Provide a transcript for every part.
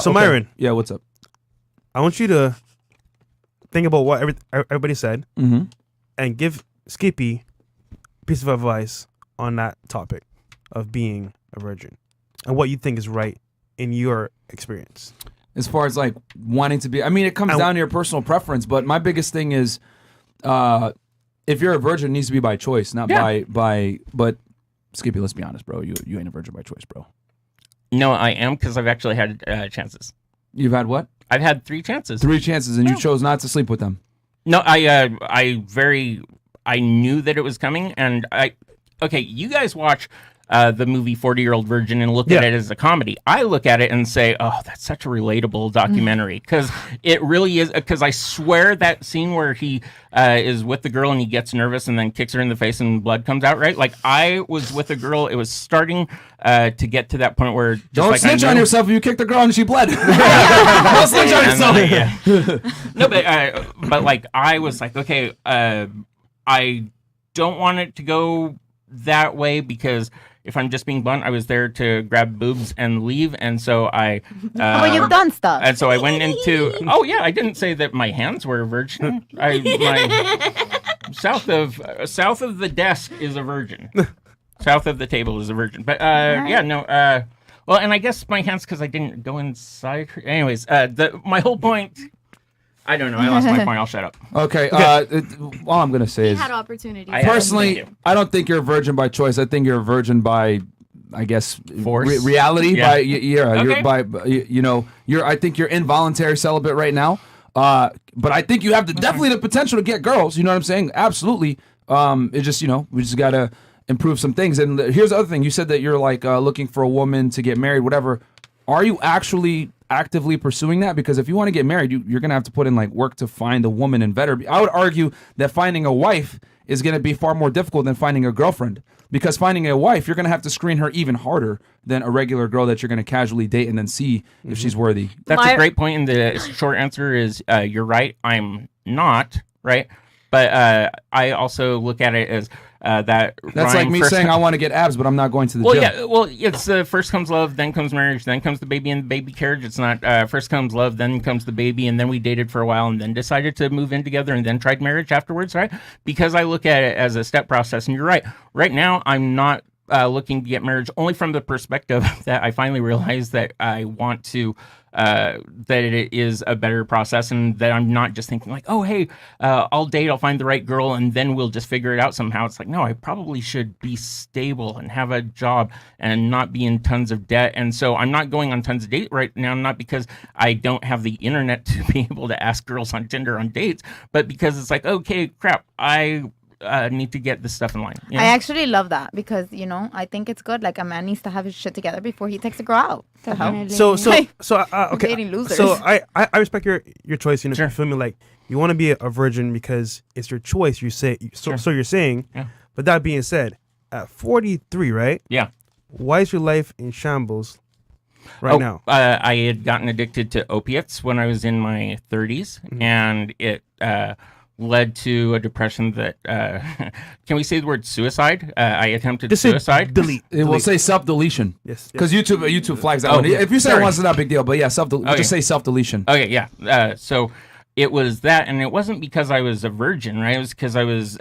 So Myron, yeah, what's up? I want you to think about what everybody said and give Skippy a piece of advice on that topic of being a virgin and what you think is right in your experience. As far as like wanting to be, I mean, it comes down to your personal preference, but my biggest thing is if you're a virgin, it needs to be by choice, not but Skippy, let's be honest, bro. You ain't a virgin by choice, bro. No, I am, because I've actually had chances. You've had what? I've had 3 chances. 3 chances, and you chose not to sleep with them. No, I knew that it was coming, and you guys watch the movie 40-Year-Old Virgin and look at it as a comedy. I look at it and say, oh, that's such a relatable documentary, because it really is, because I swear that scene where he is with the girl and he gets nervous and then kicks her in the face and blood comes out, right? Like, I was with a girl, it was starting to get to that point where... Don't snitch on yourself if you kick the girl and she bled. Don't snitch on yourself. No, but like, I was like, okay, I don't want it to go that way, because if I'm just being blunt, I was there to grab boobs and leave, and so I... but you've done stuff. And so I went into... Oh, yeah, I didn't say that my hands were a virgin. South of the desk is a virgin. South of the table is a virgin. But, yeah, no... well, and I guess my hands, because I didn't go inside... Anyways, my whole point... I don't know. I lost my point. I'll shut up. Okay. All I'm going to say is... had opportunities. Personally, I don't think you're a virgin by choice. I think you're a virgin by, I guess, force. Reality. Yeah. Okay. I think you're involuntary celibate right now. But I think you have definitely the potential to get girls. You know what I'm saying? Absolutely. It just, we just got to improve some things. And here's the other thing. You said that you're like looking for a woman to get married, whatever. Are you actually actively pursuing that? Because if you want to get married, you're going to have to put in like work to find a woman and better. I would argue that finding a wife is going to be far more difficult than finding a girlfriend, because finding a wife, you're going to have to screen her even harder than a regular girl that you're going to casually date and then see if she's worthy. That's a great point. And the short answer is you're right. I'm not, right? But I also look at it as that's like me saying I want to get abs, but I'm not going to the gym. Yeah, well, it's first comes love, then comes marriage, then comes the baby and the baby carriage. It's not first comes love, then comes the baby, and then we dated for a while, and then decided to move in together, and then tried marriage afterwards, right? Because I look at it as a step process, and you're right. Right now, I'm not looking to get marriage, only from the perspective that I finally realized that I want to... that it is a better process, and that I'm not just thinking like, oh, hey, I'll date, I'll find the right girl, and then we'll just figure it out somehow. It's like, no, I probably should be stable and have a job and not be in tons of debt. And so I'm not going on tons of dates right now, not because I don't have the internet to be able to ask girls on Tinder on dates, but because it's like, okay, crap, I need to get this stuff in line. I actually love that, because I think it's good. Like, a man needs to have his shit together before he takes a girl out. Okay. Dating losers. So I respect your choice. Sure. You feel me? Like, you want to be a virgin because it's your choice. You say so you're saying. Yeah. But that being said, at 43, right? Yeah. Why is your life in shambles right now? I had gotten addicted to opiates when I was in my 30s, and it led to a depression that can we say the word suicide? I attempted Just suicide. Delete. It will say self-deletion. Yes. Because YouTube flags that one. Yeah. If you say Sorry. it once, it's not a big deal. But yeah, just say self-deletion. Okay, yeah. So it was that, and it wasn't because I was a virgin, right? It was because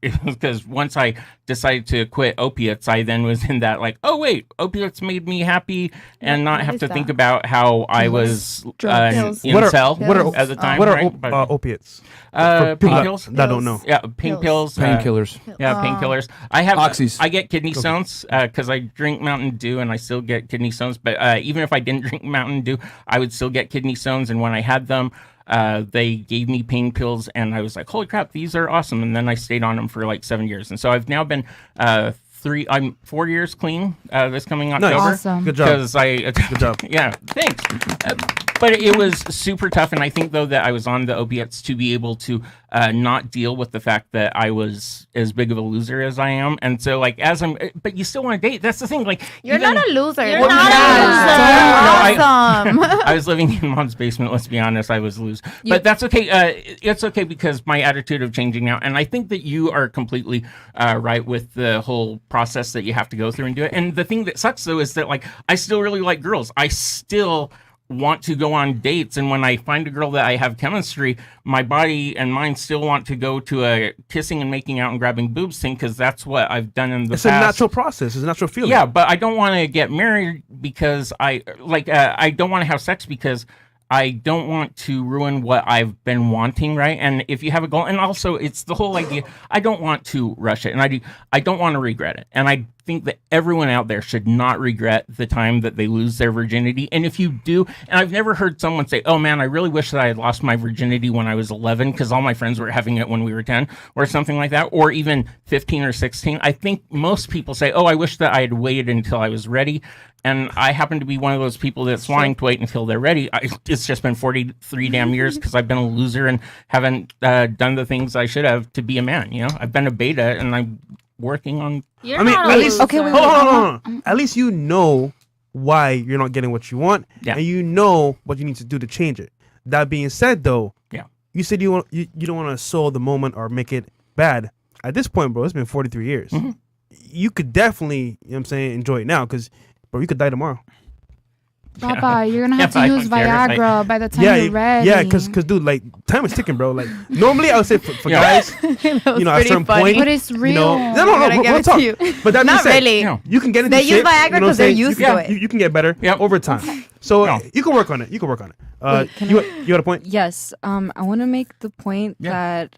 because once I decided to quit opiates, I then was in that like, oh wait, opiates made me happy and not have to think about how I was incel at the time. What are right? opiates? Painkillers. I don't know. Yeah, pills. Painkillers. Painkillers. I have Oxys. I get kidney stones because I drink Mountain Dew and I still get kidney stones. But even if I didn't drink Mountain Dew, I would still get kidney stones. And when I had them, they gave me pain pills, and I was like, holy crap, these are awesome. And then I stayed on them for like 7 years. And so I've now been I'm 4 years clean this coming October. Nice. Awesome. Good job. Good job. Yeah, thanks. But it was super tough, and I think though that I was on the opiates to be able to not deal with the fact that I was as big of a loser as I am, and so like but you still want to date. That's the thing. Like You're not a loser. You're not a loser. Awesome. I was living in mom's basement. Let's be honest, I was loose, but that's okay. It's okay because my attitude of changing now, and I think that you are completely right with the whole process that you have to go through and do it. And the thing that sucks though is that like I still really like girls. I still want to go on dates, and when I find a girl that I have chemistry, my body and mind still want to go to a kissing and making out and grabbing boobs thing, because that's what I've done in the It's past. a natural process. It's a natural feeling. Yeah, but I don't want to get married because I don't want to have sex because I don't want to ruin what I've been wanting, right? And if you have a goal, and also it's the whole idea, I don't want to rush it, and I don't want to regret it. And I think that everyone out there should not regret the time that they lose their virginity. And if you do, and I've never heard someone say, oh man, I really wish that I had lost my virginity when I was 11 because all my friends were having it when we were 10 or something like that, or even 15 or 16. I think most people say, oh, I wish that I had waited until I was ready. And I happen to be one of those people that's wanting to wait until they're ready. It's just been 43 damn years because I've been a loser and haven't done the things I should have to be a man. You know, I've been a beta and I'm working on. You're I mean, not at a least loser. hold on. At least you know why you're not getting what you want, Yeah. and you know what you need to do to change it. That being said, though, Yeah. you said you don't want to soul the moment or make it bad. At this point, bro, it's been 43 years. Mm-hmm. You could definitely, you know what I'm saying, enjoy it now because, bro, you could die tomorrow. Papa, you're gonna have Yeah, I to use don't care if Viagra by the time Yeah, you're ready. yeah, because dude, like time is ticking, bro. Like normally, I would say for Yeah. guys, That you know, was at a certain pretty funny. point, But it's real. you know, no, Gotta real give it talk. to you. But that being Not said, really. No. you can get into They use shape, Viagra you know what I'm 'cause they're saying? used you to can, it. You can get better Yep. over time. So No. you can work on it. You can work on it. Wait, can you I- had a point? Yes, I want to make the point that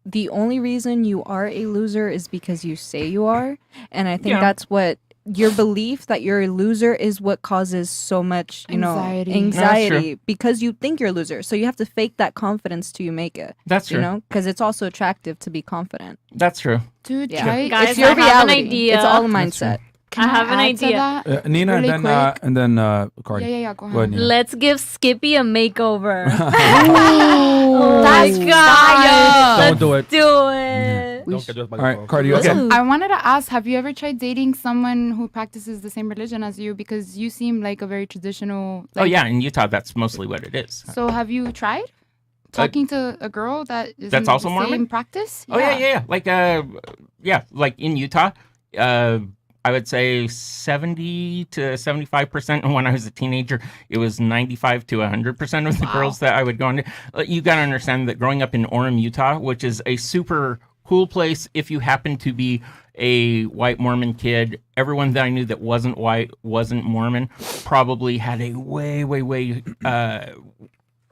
the only reason you are a loser is because you say you are, and I think Yeah. that's what your belief that you're a loser is what causes so much, Anxiety. anxiety because you think you're a loser. So you have to fake that confidence till you make it. That's true. You know, because it's also attractive to be confident. That's true. Dude, Yeah. try Guys, It's your I have an reality. idea. It's all a mindset. Can I have an add to idea. that? Nina, Really and quick? then Cardi. Yeah, go Go ahead, ahead. Nina. Let's give Skippy a makeover. Oh, That's God. Don't do it. Do it. Don't get just by All right, the Cardi, you Okay. okay? I wanted to ask, have you ever tried dating someone who practices the same religion as you? Because you seem like a very traditional. Oh like- yeah, in Utah, that's mostly what it is. So have you tried talking to a girl that is That's in also the Mormon? same practice? Oh yeah. Like in Utah, I would say 70 to 75%. And when I was a teenager, it was 95 to 100% of the girls that I would go into. You got to understand that growing up in Orem, Utah, which is a super cool place if you happen to be a white Mormon kid, everyone that I knew that wasn't white, wasn't Mormon, probably had a way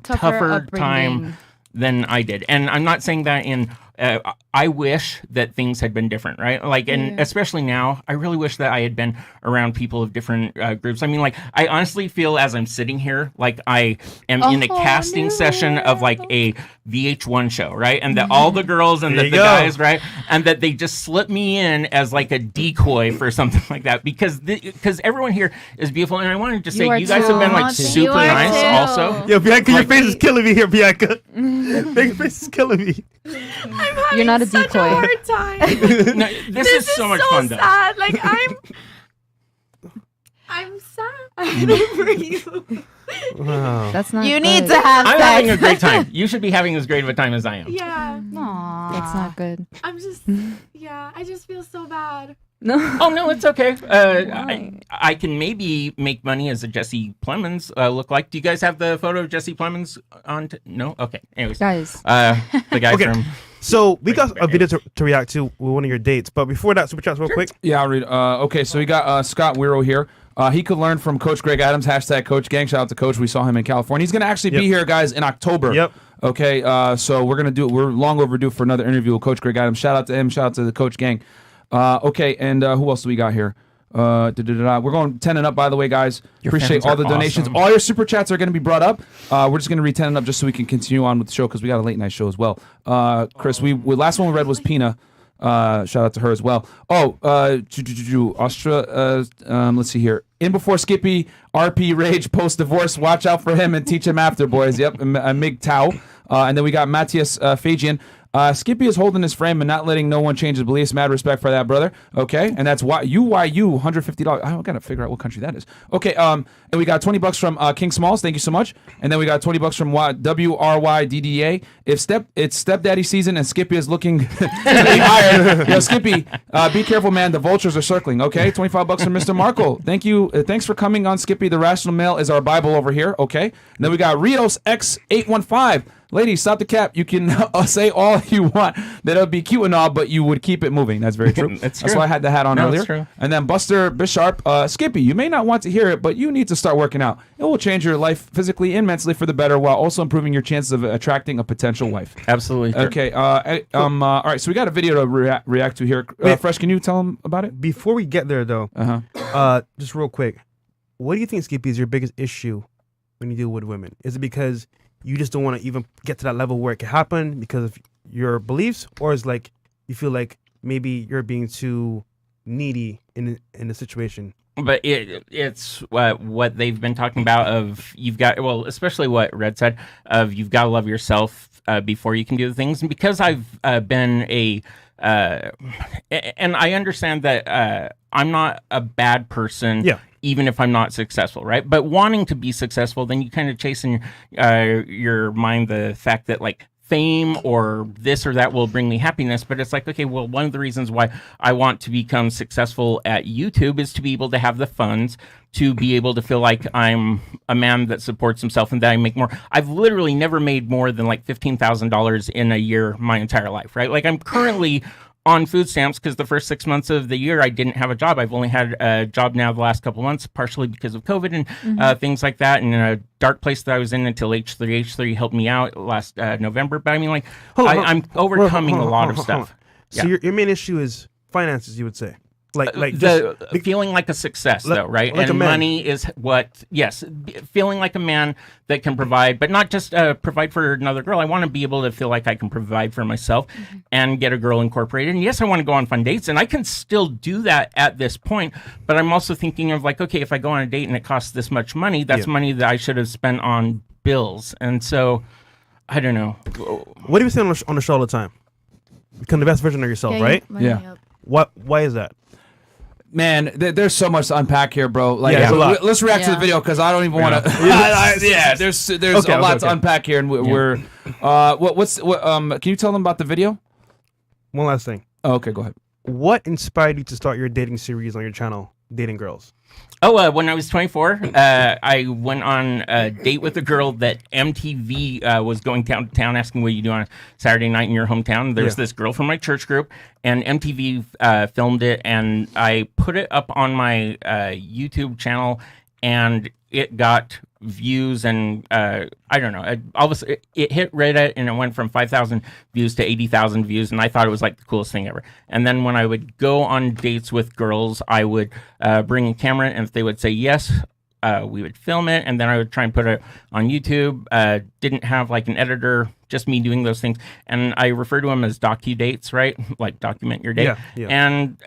tougher time upbringing. than I did. And I'm not saying that in I wish that things had been different, right? Like, and especially now, I really wish that I had been around people of different groups. I mean, like, I honestly feel as I'm sitting here, like I am in a casting session of like a VH1 show, right? And that all the girls and There the you go. guys, right? And that they just slip me in as like a decoy for something like that because everyone here is beautiful. And I wanted to say, are you guys have been like too. super You are nice too. also. Yo, Bianca, your face is killing me here, Bianca. Your face is killing me. You're not a decoy. time. No, this is so much fun though. sad. Like I'm sad for you. Wow. That's not You good. need to have I'm sex. having a great time. You should be having as great of a time as I am. Yeah, Aw. That's not good. I'm just. Yeah, I just feel so bad. No. Oh no, it's okay. Why? I can maybe make money as a Jesse Plemons look like. Do you guys have the photo of Jesse Plemons on? No. Okay. Anyways, Guys. the guy Okay. from. So we got a video to react to with one of your dates, but before that, super chats real quick. Yeah, I'll read. Okay, so we got Scott Wiro here. He could learn from Coach Greg Adams. # Coach Gang. Shout out to Coach. We saw him in California. He's going to actually be here, guys, in October. Yep. Okay, so we're going to do it. We're long overdue for another interview with Coach Greg Adams. Shout out to him. Shout out to the Coach Gang. Okay, and who else do we got here? We're going 10 and up, by the way, guys. Your Appreciate fans all are the donations. awesome. All your super chats are going to be brought up. We're just going to read 10 and up just so we can continue on with the show because we got a late night show as well. Chris, we last one we read was Pina. Shout out to her as well. Oh, Austra. Let's see here. In before Skippy, RP Rage post divorce. Watch out for him and teach him after, boys. Yep, Mig Tao. And then we got Matthias Fagian. Skippy is holding his frame and not letting no one change his beliefs. Mad respect for that, brother. Okay, and that's why you $150. I gotta figure out what country that is. Okay, and we got $20 from King Smalls. Thank you so much. And then we got $20 from WRYDDA. It's stepdaddy season and Skippy is looking to be hired. Yo, Skippy, be careful, man. The vultures are circling. Okay, $25 from Mr. Marco. Thank you. Thanks for coming on, Skippy. The rational male is our Bible over here. Okay, and then we got Rios X815. Ladies, stop the cap. You can say all you want. That would be cute and all, but you would keep it moving. That's very true. That's why I had the hat on earlier. True. And then Buster Bisharp, Skippy, you may not want to hear it, but you need to start working out. It will change your life physically and mentally for the better, while also improving your chances of attracting a potential wife. Absolutely. Okay. All right. So we got a video to react to here. Fresh, can you tell them about it? Before we get there, though, just real quick, what do you think, Skippy, is your biggest issue when you deal with women? Is it because you just don't want to even get to that level where it can happen because of your beliefs, or is like you feel like maybe you're being too needy in a situation? But it's what they've been talking about of you've got, well, especially what Red said of you've got to love yourself before you can do the things. And because I've been and I understand that I'm not a bad person. Yeah. Even if I'm not successful, right? But wanting to be successful, then you kind of chase in your mind the fact that like fame or this or that will bring me happiness. But it's like, okay, well, one of the reasons why I want to become successful at YouTube is to be able to have the funds to be able to feel like I'm a man that supports himself and that I make more. I've literally never made more than like $15,000 in a year my entire life, right? Like I'm currently on food stamps because the first 6 months of the year I didn't have a job. I've only had a job now the last couple of months, partially because of COVID and things like that, and in a dark place that I was in until H3. H3 helped me out last November. But I mean, like, I'm overcoming a lot of stuff. So your main issue is finances, you would say? Like Feeling like a success, though, right? Like and money is what, yes, feeling like a man that can provide, but not just provide for another girl. I want to be able to feel like I can provide for myself and get a girl incorporated. And yes, I want to go on fun dates, and I can still do that at this point. But I'm also thinking of like, okay, if I go on a date and it costs this much money, that's money that I should have spent on bills. And so, I don't know. What do you say on the show all the time? Become the best version of yourself, right? Yeah. Why is that? Man, there's so much to unpack here, bro. Like, Yeah, let's react to the video because I don't even want to. There's a lot to unpack here, and we're can you tell them about the video? One last thing. Oh, okay, go ahead. What inspired you to start your dating series on your channel, Dating Girls? Oh, when I was 24, I went on a date with a girl that MTV was going downtown asking what you do on a Saturday night in your hometown. There's this girl from my church group, and MTV filmed it, and I put it up on my YouTube channel, and it got views, and I don't know, all of a sudden it hit Reddit, and it went from 5,000 views to 80,000 views, and I thought it was like the coolest thing ever. And then when I would go on dates with girls, I would bring a camera, and if they would say yes, we would film it, and then I would try and put it on YouTube. Didn't have like an editor, just me doing those things. And I refer to them as docu-dates, right? Like document your date. Yeah. And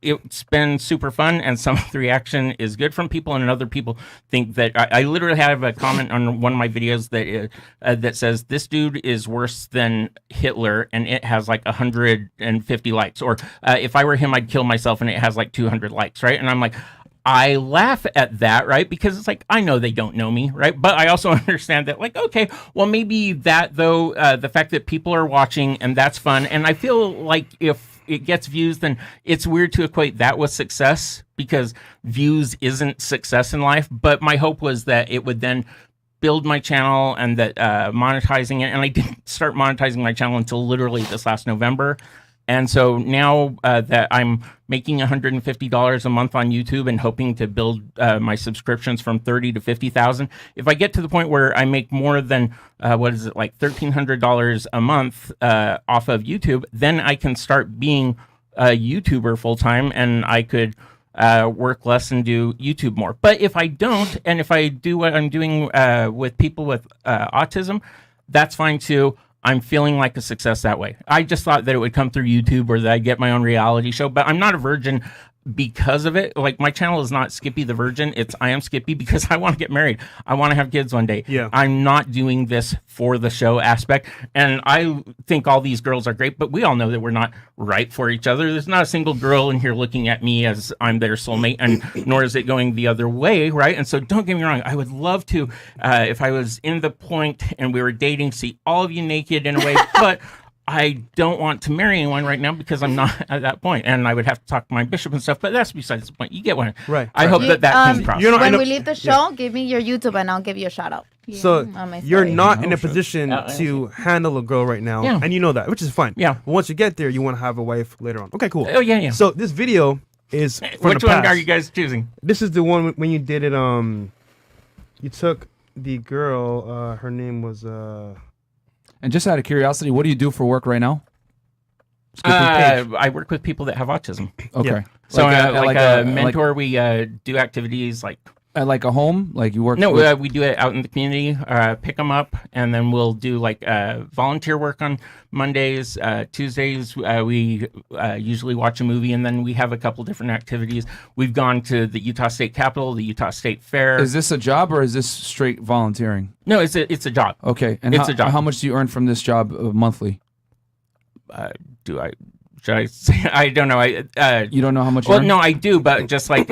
it's been super fun, and some of the reaction is good from people, and other people think that I literally have a comment on one of my videos that says, this dude is worse than Hitler, and it has like 150 likes. Or if I were him, I'd kill myself, and it has like 200 likes, right? And I'm like, I laugh at that, right? Because it's like, I know they don't know me, right? But I also understand that, like, okay, well, maybe that, though, the fact that people are watching, and that's fun. And I feel like if it gets views, then it's weird to equate that with success, because views isn't success in life. But my hope was that it would then build my channel, and that monetizing it. And I didn't start monetizing my channel until literally this last November. And so now that I'm making $150 a month on YouTube and hoping to build my subscriptions from 30 to 50,000, if I get to the point where I make more than like $1,300 a month off of YouTube, then I can start being a YouTuber full time, and I could work less and do YouTube more. But if I don't, and if I do what I'm doing with people with autism, that's fine too. I'm feeling like a success that way. I just thought that it would come through YouTube, or that I'd get my own reality show, but I'm not a virgin. because of it. Like, my channel is not Skippy the Virgin. It's I Am Skippy because I want to get married. I want to have kids one day. Yeah. I'm not doing this for the show aspect. And I think all these girls are great, but we all know that we're not right for each other. There's not a single girl in here looking at me as I'm their soulmate, and nor is it going the other way, right? And so don't get me wrong. I would love to, if I was in the point and we were dating, see all of you naked in a way, but I don't want to marry anyone right now because I'm not at that point, and I would have to talk to my bishop and stuff. But that's besides the point. You get one, Right. I hope that comes across. You're not When in a- we leave the show, give me your YouTube and I'll give you a shout out. So On my you're story. not in a position to handle a girl right now, Yeah. and you know that, which is fine. Yeah. But once you get there, you want to have a wife later on. Okay, cool. Oh, yeah. So this video is from Which the one past. are you guys choosing? This is the one when you did it. You took the girl. Her name was. And just out of curiosity, what do you do for work right now? I work with people that have autism. Okay. Yeah. So Like a mentor, we do activities like at like a home, like you work. no, with- we do it out in the community. Pick them up, and then we'll do like volunteer work on Mondays. Tuesdays, we usually watch a movie, and then we have a couple different activities. We've gone to the Utah State Capitol, the Utah State Fair. Is this a job or is this straight volunteering? No, it's a job. Okay. And It's a job. how much do you earn from this job monthly? Should I say? I don't know. You don't know how much you Well, earn? no, I do, but just like,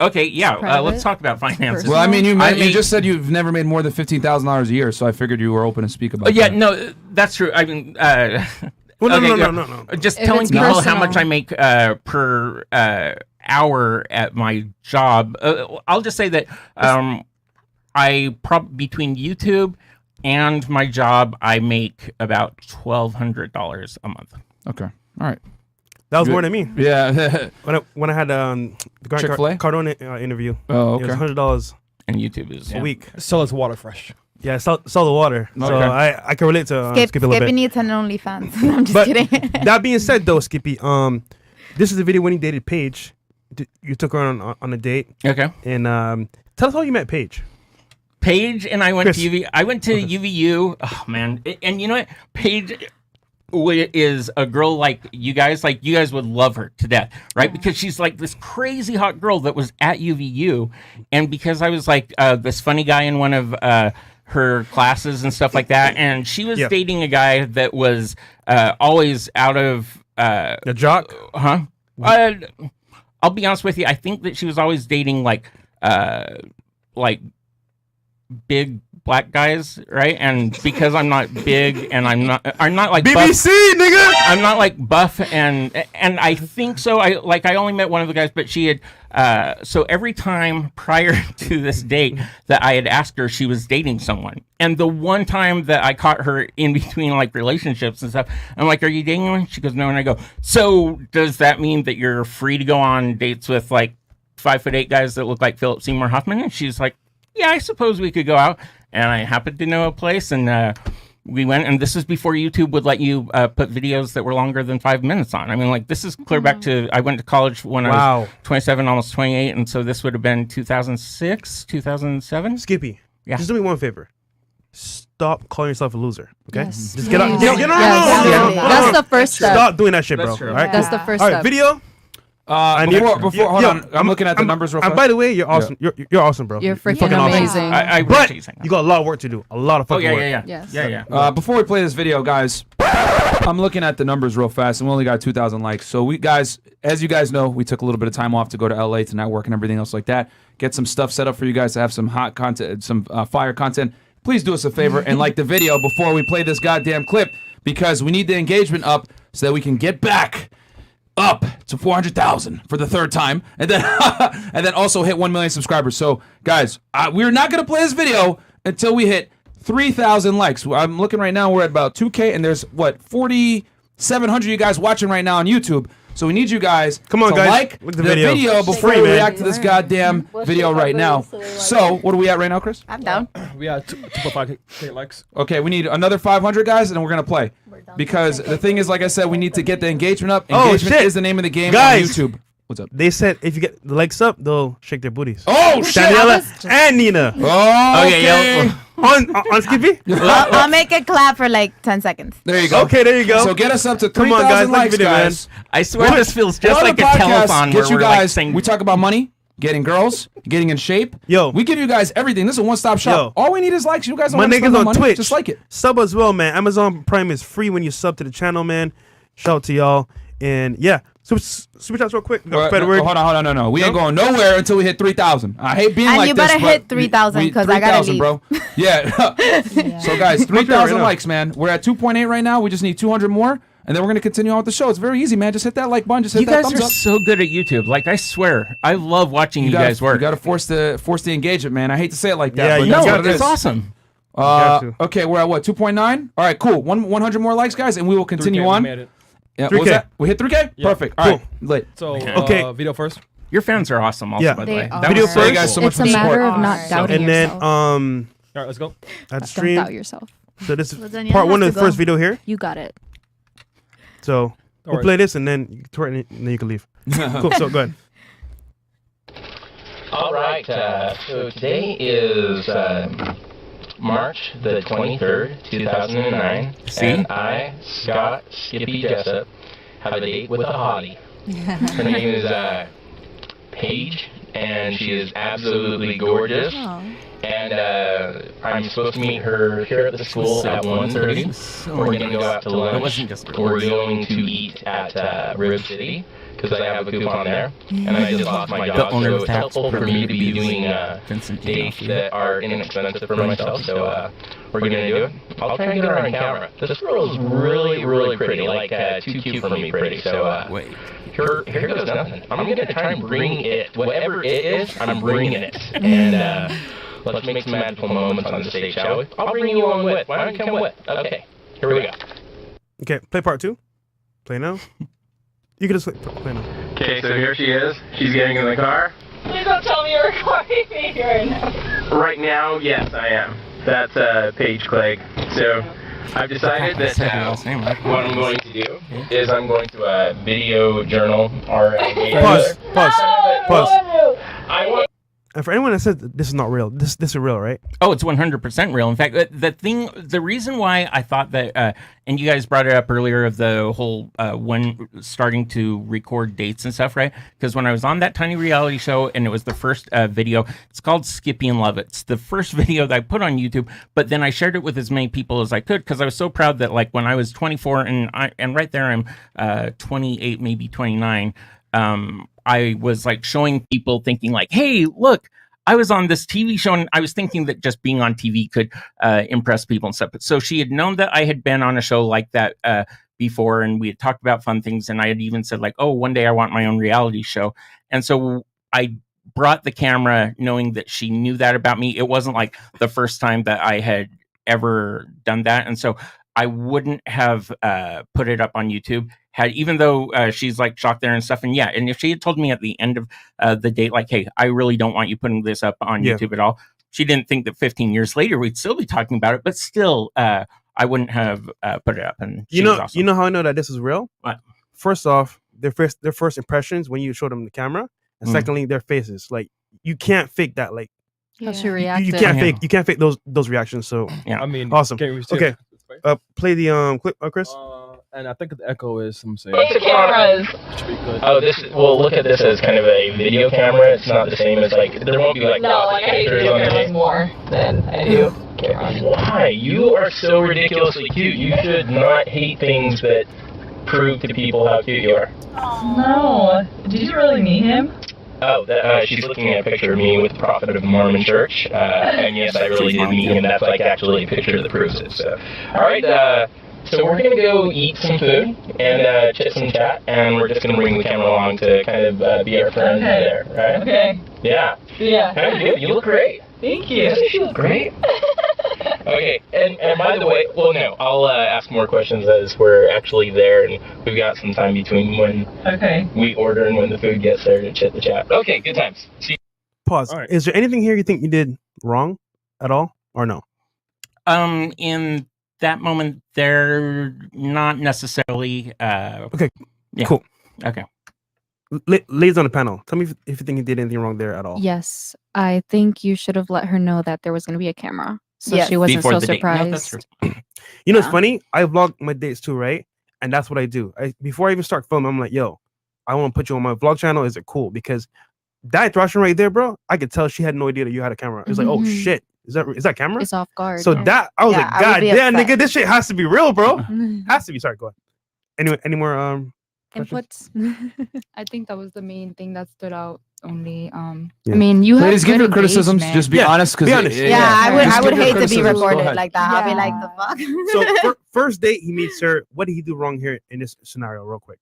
okay, yeah, Private? let's talk about finances. Well, I mean, you I you make- just said you've never made more than $15,000 a year, so I figured you were open to speak about Yeah, that. no, that's true. I mean, Well, no, okay, no, yeah. no, no, no. Just If telling it's people how personal. much I make per hour at my job. I'll just say that between YouTube and my job, I make about $1,200 a month. Okay. All right. That was Good. more than me. Yeah. When I had the Grant Chick-fil-A? Cardone interview. Oh, It was okay. $100 And YouTube is a week. Sell us water fresh. Yeah, sell the water. So Okay. I can relate to Skippy a little Skippy bit. needs an OnlyFans. I'm just But kidding. that being said, though, Skippy, this is the video when you dated Paige. You took her on a date, Okay. and tell us how you met Paige. Paige and I went Chris. to UV. I went to UVU. Oh man, and you know what? Paige is a girl like you guys. Like, you guys would love her to death, right? Because she's like this crazy hot girl that was at UVU, and because I was like this funny guy in one of her classes and stuff like that, and she was Yep. dating a guy that was always out of The jock. I'll be honest with you. I think that she was always dating like big black guys, right? And because I'm not big and I'm not like buff, BBC, nigga. I'm not like buff, and I think so. I only met one of the guys, but she had. So every time prior to this date that I had asked her, she was dating someone, and the one time that I caught her in between like relationships and stuff, I'm like, "Are you dating anyone?" She goes, "No," and I go, "So does that mean that you're free to go on dates with like 5'8" guys that look like Philip Seymour Hoffman?" And she's like, "Yeah, I suppose we could go out." And I happened to know a place, and we went. And this is before YouTube would let you put videos that were longer than 5 minutes on. I mean, like, this is clear back to, I went to college when I was 27, almost 28, and so this would have been 2006, 2007. Skippy, Yeah. just do me one favor. Stop calling yourself a loser, okay? Yes. Just get out. Yes. Get out. Yes. That's the first step. Stop doing that shit, bro. That's true. All right, That's cool. the first All right, step. video. Before, hold on. I'm looking at the numbers real fast. And by the way, you're awesome. You're awesome, bro. You're freaking fucking awesome. amazing. I But appreciate that. you got a lot of work to do. A lot of Oh, fucking yeah, work. yeah, yeah. Yes. Yeah. Before we play this video, guys, I'm looking at the numbers real fast, and we only got 2,000 likes. So we guys, as you guys know, we took a little bit of time off to go to LA to network and everything else like that. Get some stuff set up for you guys to have some hot content, some fire content. Please do us a favor and like the video before we play this goddamn clip, because we need the engagement up so that we can get back up to 400,000 for the third time, and then and then also hit 1 million subscribers. So guys, we're not gonna play this video until we hit 3,000 likes. I'm looking right now, we're at about 2K, and there's what, 4,700 of you guys watching right now on YouTube. So we need you guys Come on, to guys. like Look at the the video. video It's before free, we man. react to this goddamn video right now. So what are we at right now, Chris? I'm down. We got 2.5K likes. Okay, we need another 500 guys, and then we're gonna play. Because the thing is, like I said, we need to get the engagement up. Oh, Engagement shit. is the name of the game Guys. on YouTube. What's up? They said if you get the legs up, they'll shake their booties. Oh shit! Daniela and Nina. Oh, okay. yeah. On Skippy? I'll make it clap for like 10 seconds. There you go. Okay, there you go. So get us up to Come on, guys, 3,000 like likes, the video, man. guys. I swear this feels just like a telethon where Get you we're like guys. saying We talk about money, getting girls, getting in shape. Yo. We give you guys everything. This is a one-stop shop. Yo. All we need is likes. You guys don't My want to spend niggas no on money. Twitch. Just like it. Sub as well, man. Amazon Prime is free when you sub to the channel, man. Shout out to y'all. And yeah, super chats real quick. Hold on, no. We ain't going nowhere until we hit 3,000. I hate being And like you this. better hit 3,000 because I gotta leave. bro. Yeah. So guys, 3,000 likes, man. We're at 2.8 right now. We just need 200 more, and then we're gonna continue on with the show. It's very easy, man. Just hit that like button. Just hit you that guys thumbs are up. so good at YouTube. Like, I swear, I love watching you guys work. You gotta force the engagement, man. I hate to say it like that, Yeah, but you that's No, what it it's is. awesome. Okay, we're at what, 2.9? All right, cool. 100 more likes, guys, and we will continue 3K, we on. made it. Yeah, 3K. what was that? We hit 3K? Yeah. Perfect. All right, lit. So, Okay. video first. Your fans are awesome also, Yeah. by the They way. are. That Video was so first. Thank you guys so much It's for a the support. matter of not doubting And then yourself. All right, let's go. at the Don't stream. doubt yourself. So this is Well, Daniela part one has of to the first go. video here. You got it. So we'll right. play this and then you can twerk it and then you can leave. Cool. So go ahead. All right, so today is March the 23rd, 2009. See? And I, Scott Skippy Jessup, have a date with a hottie. Her name is Paige, and she is absolutely gorgeous. And I'm supposed to meet her here at the school at 1:30. We're going to go out to It lunch. wasn't just We're going to eat at Rib City because I have a coupon there. And I just lost my job, owner so of it's Tax helpful for me to be doing Vincent dates D'Onofrio. that are inexpensive for myself. So we're going to do it. I'll try and get her on camera. This girl is really, really pretty, like too cute for me pretty. So Wait. here goes nothing. I'm going to try and bring it. Whatever it is, I'm bringing it. And let's make some magical moments on the stage, shall we? I'll bring you along with. Why don't you come with? Okay, here we go. Okay, play part two. Play now. You can just play now. Okay, so here she is. She's getting in the car. Please don't tell me you're recording me right now. Right now, yes, I am. That's Paige Clegg. So I've decided that Said your last name, right? what I'm going to do is I'm going to video journal our Pause. Pause. I want. And for anyone that says this is not real, this is real, right? Oh, it's 100% real. In fact, the reason why I thought that, and you guys brought it up earlier of the whole when starting to record dates and stuff, right? Because when I was on that tiny reality show and it was the first video, it's called Skippy and Love. It's the first video that I put on YouTube, but then I shared it with as many people as I could because I was so proud that like when I was 24 and right there I'm 28, maybe 29. I was like showing people thinking like, hey, look, I was on this TV show and I was thinking that just being on TV could impress people and stuff. So she had known that I had been on a show like that before and we had talked about fun things. And I had even said like, oh, one day I want my own reality show. And so I brought the camera knowing that she knew that about me. It wasn't like the first time that I had ever done that. And so I wouldn't have put it up on YouTube even though she's like shocked there and stuff. And yeah, and if she had told me at the end of the date, like, hey, I really don't want you putting this up on YouTube at all. She didn't think that 15 years later we'd still be talking about it, but still, I wouldn't have put it up. And she was awesome. You know how I know that this is real? What? First off, their first impressions when you show them the camera, and secondly, their faces. Like you can't fake that. Like How she you reacted. can't fake those reactions. So Yeah. I mean, awesome. Okay. Okay. Play the clip, Chris. And I think the echo is some say. Big cameras. Should be good. Oh, well, look at this as kind of a video camera. It's not the same as like there won't be like No, lots of like I hate pictures video on the cameras tape. more than I do cameras. Why? You are so ridiculously cute. You should not hate things that prove to people how cute you are. No. Did you really meet him? Oh, she's looking at a picture of me with the prophet of the Mormon Church, and yes, I really did meet him. That's like actually a picture that proves it. So, all right. So we're gonna go eat some food and chit some chat, and we're just gonna bring the camera along to kind of be our friends there, right? Okay. Yeah. Yeah. Kind of good. You look great. Thank you. Doesn't she look great? Okay, and by the way, well, no, I'll ask more questions as we're actually there, and we've got some time between when we order and when the food gets there to chit the chat. Okay, good times. See you. Pause. All right. Is there anything here you think you did wrong at all, or no? In that moment, they're not necessarily. Okay. Yeah. Cool. Okay. ladies on the panel, tell me if you think he did anything wrong there at all. Yes, I think you should have let her know that there was going to be a camera, so Yes. she wasn't Before so the date. No, that's surprised. true. You know, it's Yeah. funny. I vlog my dates too, right? And that's what I do. Before I even start filming, I'm like, yo, I want to put you on my vlog channel. Is it cool? Because that interaction right there, bro, I could tell she had no idea that you had a camera. It's like, oh Mhm. shit, is that camera? It's off guard. So yeah. that I was Yeah, like, I would God be damn, upset. nigga, this shit has to be real, bro. Has to be. Sorry, go ahead. Anyway, any more questions? Inputs. I think that was the main thing that stood out. Only, Yeah. I mean, you Ladies, have give good your criticisms. engagement. Just be Yeah, honest. be honest. Yeah, I would. Just I would give your hate to be criticisms. Go recorded ahead. like that. I'll be Yeah. like, the fuck. So first date, he meets her. What did he do wrong here in this scenario, real quick?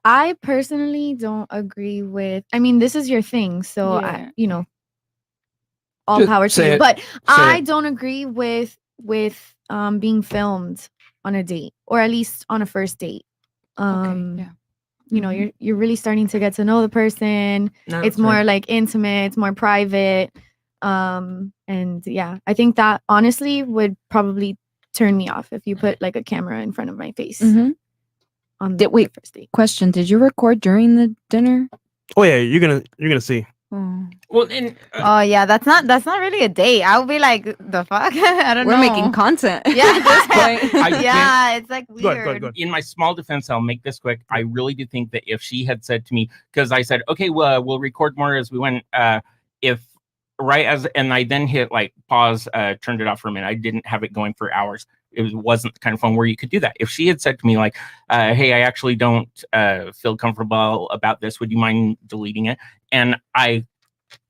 I personally don't agree with. I mean, this is your thing, so Yeah. all Just power to say you. it. But I it. don't agree with being filmed on a date, or at least on a first date. Okay. Yeah. You know, you're really starting to get to know the person. No, It's that's more right. like intimate, it's more private. And yeah, I think that honestly would probably turn me off if you put like a camera in front of my face Mhm. on Did- wait. the first date. Question: did you record during the dinner? Oh yeah, you're gonna see. Oh. Well, and Oh yeah, that's not really a date. I would be like, the fuck? I don't know. We're making content. Yeah, at this point. I yeah, it's like Go weird. ahead, go ahead. in my small defense, I'll make this quick. I really do think that if she had said to me, because I said, okay, well, we'll record more as we went. If right as and I then hit like pause, turned it off for a minute. I didn't have it going for hours. It wasn't the kind of phone where you could do that. If she had said to me like, hey, I actually don't feel comfortable about this. Would you mind deleting it? And I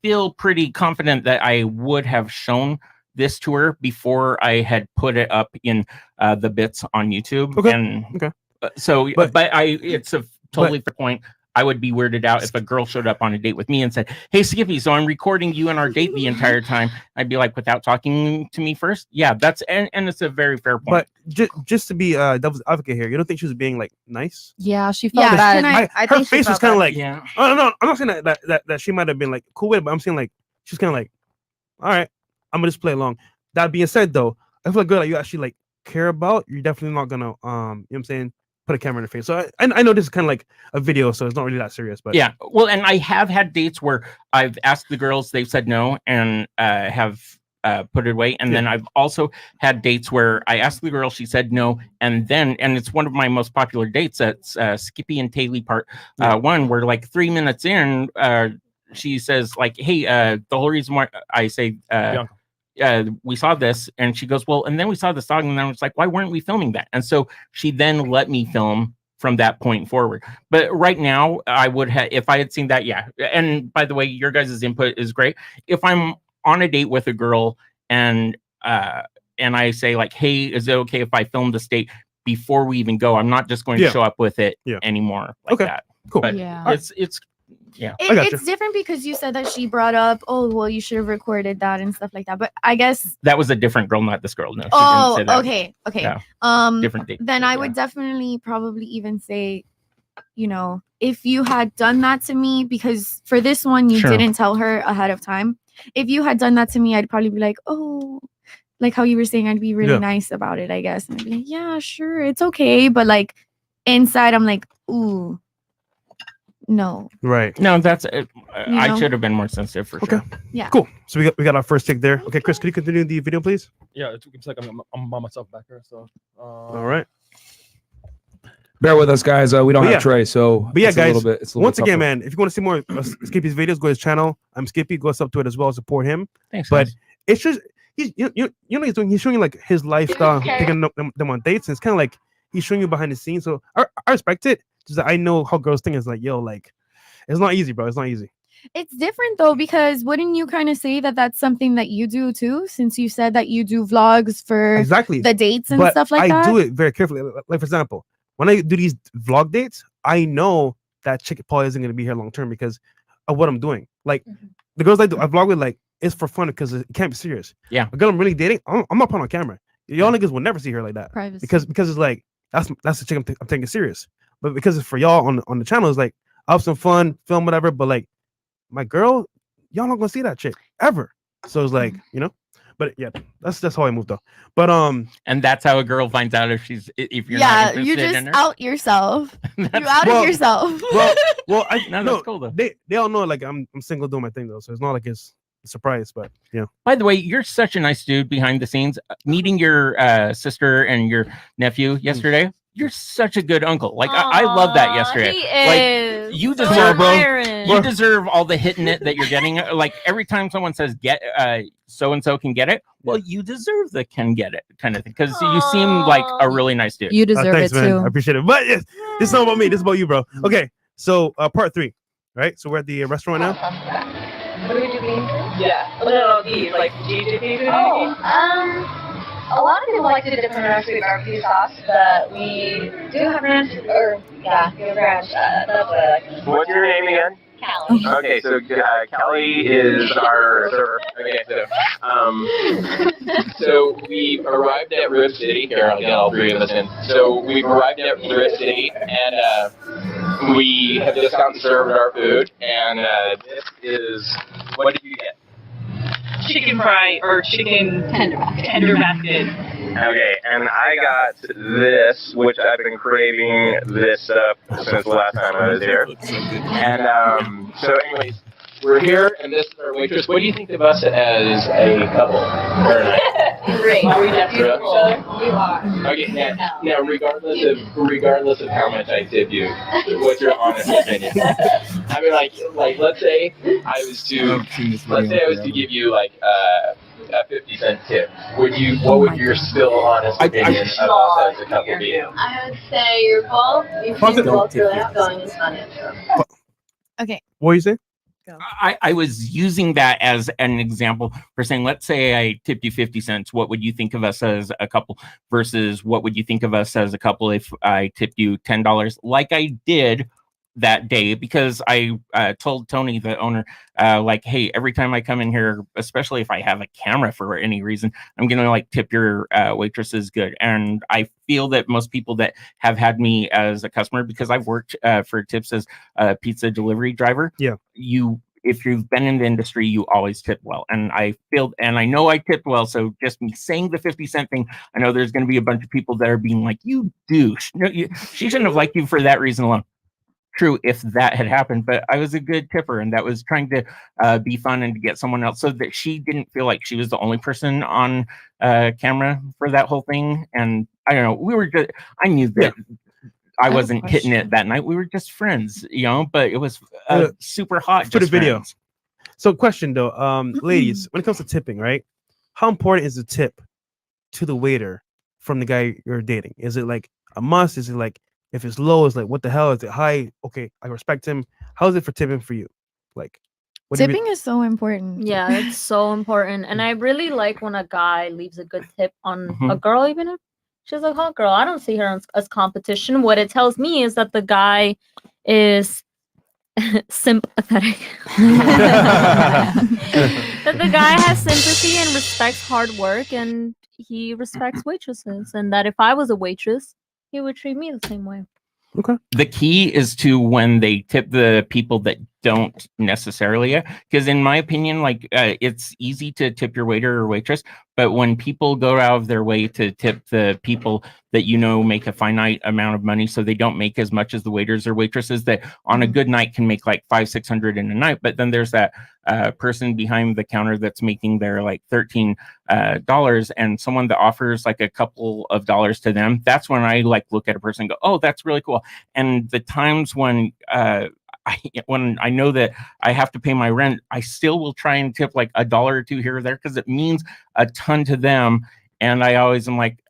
feel pretty confident that I would have shown this to her before I had put it up in the bits on YouTube. Okay. And Okay. So, But- but it's a totally fair point. I would be weirded out if a girl showed up on a date with me and said, "Hey, Skippy, so I'm recording you and our date the entire time." I'd be like, without talking to me first. Yeah, that's and it's a very fair point. But just to be devil's advocate here, you don't think she was being like nice? Yeah, she felt Yeah, bad. can I Her think she face was felt kind of bad. like, yeah, oh no, I'm not saying that she might have been like cool with it, but I'm saying like she's kind of like, all right, I'm gonna just play along. That being said, though, I feel like girl that you actually like care about, you're definitely not gonna you know what I'm saying, put a camera in her face. So I know this is kind of like a video, so it's not really that serious. But yeah. Well, and I have had dates where I've asked the girls, they've said no, and have put it away. And then I've also had dates where I asked the girl, she said no, and it's one of my most popular dates. That's Skippy and Taylor part one, where like 3 minutes in, she says like, "Hey, the whole reason why I say." We saw this, and she goes, well, and then we saw the song, and then I was like, why weren't we filming that? And so she then let me film from that point forward. But right now, I would have, if I had seen that, yeah. And by the way, your guys' input is great. If I'm on a date with a girl and I say like, hey, is it okay if I film this date before we even go? I'm not just going to show up with it anymore like that. Cool. But Yeah. it's yeah. It's different because you said that she brought up, oh, well, you should have recorded that and stuff like that. But I guess. That was a different girl, not this girl. No, she Oh, didn't say that. okay. Yeah. Different date. Then I would definitely probably even say, you know, if you had done that to me, because for this one you didn't tell her ahead of time. If you had done that to me, I'd probably be like, oh, like how you were saying, I'd be really nice about it, I guess. And I'd be like, yeah, sure, it's okay. But like inside, I'm like, ooh. No. Right. No, that's it. I know? should have been more sensitive for sure. Yeah. Cool. So we got our first take there. Okay, Chris, can you continue the video, please? Yeah, it took a second. I'm by myself back here, so. All right. Bear with us, guys. We don't But have Trey, so But yeah, it's guys, a little bit, it's a little once bit again, tougher. man, if you want to see more Skippy's videos, go to his channel. I'm Skippy. Go up to it as well. Support him. Thanks, But guys. it's just you know what he's doing. He's showing you like his lifestyle, taking them on dates. And it's kind of like he's showing you behind the scenes. So I respect it. Just that I know how girls think is like, yo, like it's not easy, bro. It's not easy. It's different though, because wouldn't you kind of say that that's something that you do too, since you said that you do vlogs for Exactly the dates and but stuff like I that? do it very carefully. Like for example, when I do these vlog dates, I know that chick probably isn't going to be here long term because of what I'm doing. Like the girls I vlog with, like it's for fun because it can't be serious. Yeah. A girl I'm really dating, I'm not putting on camera. Y'all niggas will never see her like that. Privacy. Because it's like that's the chick I'm taking serious. But because it's for y'all on the channel, it's like I'll have some fun, film whatever. But like my girl, y'all not gonna see that chick ever. So it's like, you know. But yeah, that's how I moved though. But and that's how a girl finds out if you're not interested you just in her. out yourself. You outed well, yourself. well, No, no, that's cool though. they all know like I'm single doing my thing though, so it's not like it's a surprise. But yeah. By the way, you're such a nice dude behind the scenes. Meeting your sister and your nephew yesterday, you're such a good uncle. Like I love that yesterday. He Like is. you So deserve, admiring. you deserve all the hitting it that you're getting. Like every time someone says get so and so can get it, well, you deserve the can get it kind of thing because you seem like a really nice dude. You deserve thanks, it man. too. I appreciate it. But yes, this is not about me. This is about you, bro. Okay, so part 3, right? So we're at the restaurant now. What are we doing? Yeah. No, like GGP. A lot of people like to do different recipe barbecue sauce, but we do have ranch, we have ranch. That's what I like. What's your name again? Callie. Okay, so Kelly is our server. Okay, so we arrived at Rib City. Here, I'll get all 3 of us in. So we've arrived at Rib City, and we have just gotten served our food. And this is, what did you get? Chicken fry or chicken tender basket. Okay, and I got this, which I've been craving this stuff since the last time I was here. And so anyways, we're here, and this is our waitress. What do you think of us as a couple? Great. Are we Really? You are. Okay, now regardless of how much I tip you, what's your honest opinion? I mean, like let's say I was to give you like a 50-cent tip. What would your still honest opinion of us as a couple be? I would say you're both. You seem both really outgoing and funny. Okay. What you say? I was using that as an example for saying, let's say I tipped you 50 cents. What would you think of us as a couple versus what would you think of us as a couple if I tipped you $10 like I did that day? Because I told Tony, the owner, like, hey, every time I come in here, especially if I have a camera for any reason, I'm going to like tip your waitresses good. And I feel that most people that have had me as a customer, because I've worked for tips as a pizza delivery driver. Yeah. If you've been in the industry, you always tip well. And I know I tipped well. So just me saying the 50-cent thing, I know there's going to be a bunch of people that are being like, you douche. No, she shouldn't have liked you for that reason alone. True, if that had happened, but I was a good tipper, and that was trying to be fun and to get someone else so that she didn't feel like she was the only person on camera for that whole thing. And I don't know, I knew that I wasn't hitting it that night. We were just friends, but it was super hot. For the video. So question though, ladies, when it comes to tipping, right? How important is the tip to the waiter from the guy you're dating? Is it like a must? Is it like, if it's low, it's like, what the hell? Is it high? Okay, I respect him. How is it for tipping for you? Like, tipping is so important. Yeah, it's so important. And I really like when a guy leaves a good tip on a girl, even if she's a hot girl. I don't see her as competition. What it tells me is that the guy is sympathetic. That the guy has sympathy and respects hard work, and he respects waitresses. And that if I was a waitress, he would treat me the same way. Okay. The key is to when they tip the people that don't necessarily, because in my opinion, like it's easy to tip your waiter or waitress, but when people go out of their way to tip the people that make a finite amount of money, so they don't make as much as the waiters or waitresses that on a good night can make like $500-600 in a night, but then there's that person behind the counter that's making their like $13 and someone that offers like a couple of dollars to them, that's when I like look at a person and go, oh, that's really cool. And the times when when I know that I have to pay my rent, I still will try and tip like $1 or $2 here or there because it means a ton to them. And I always am like,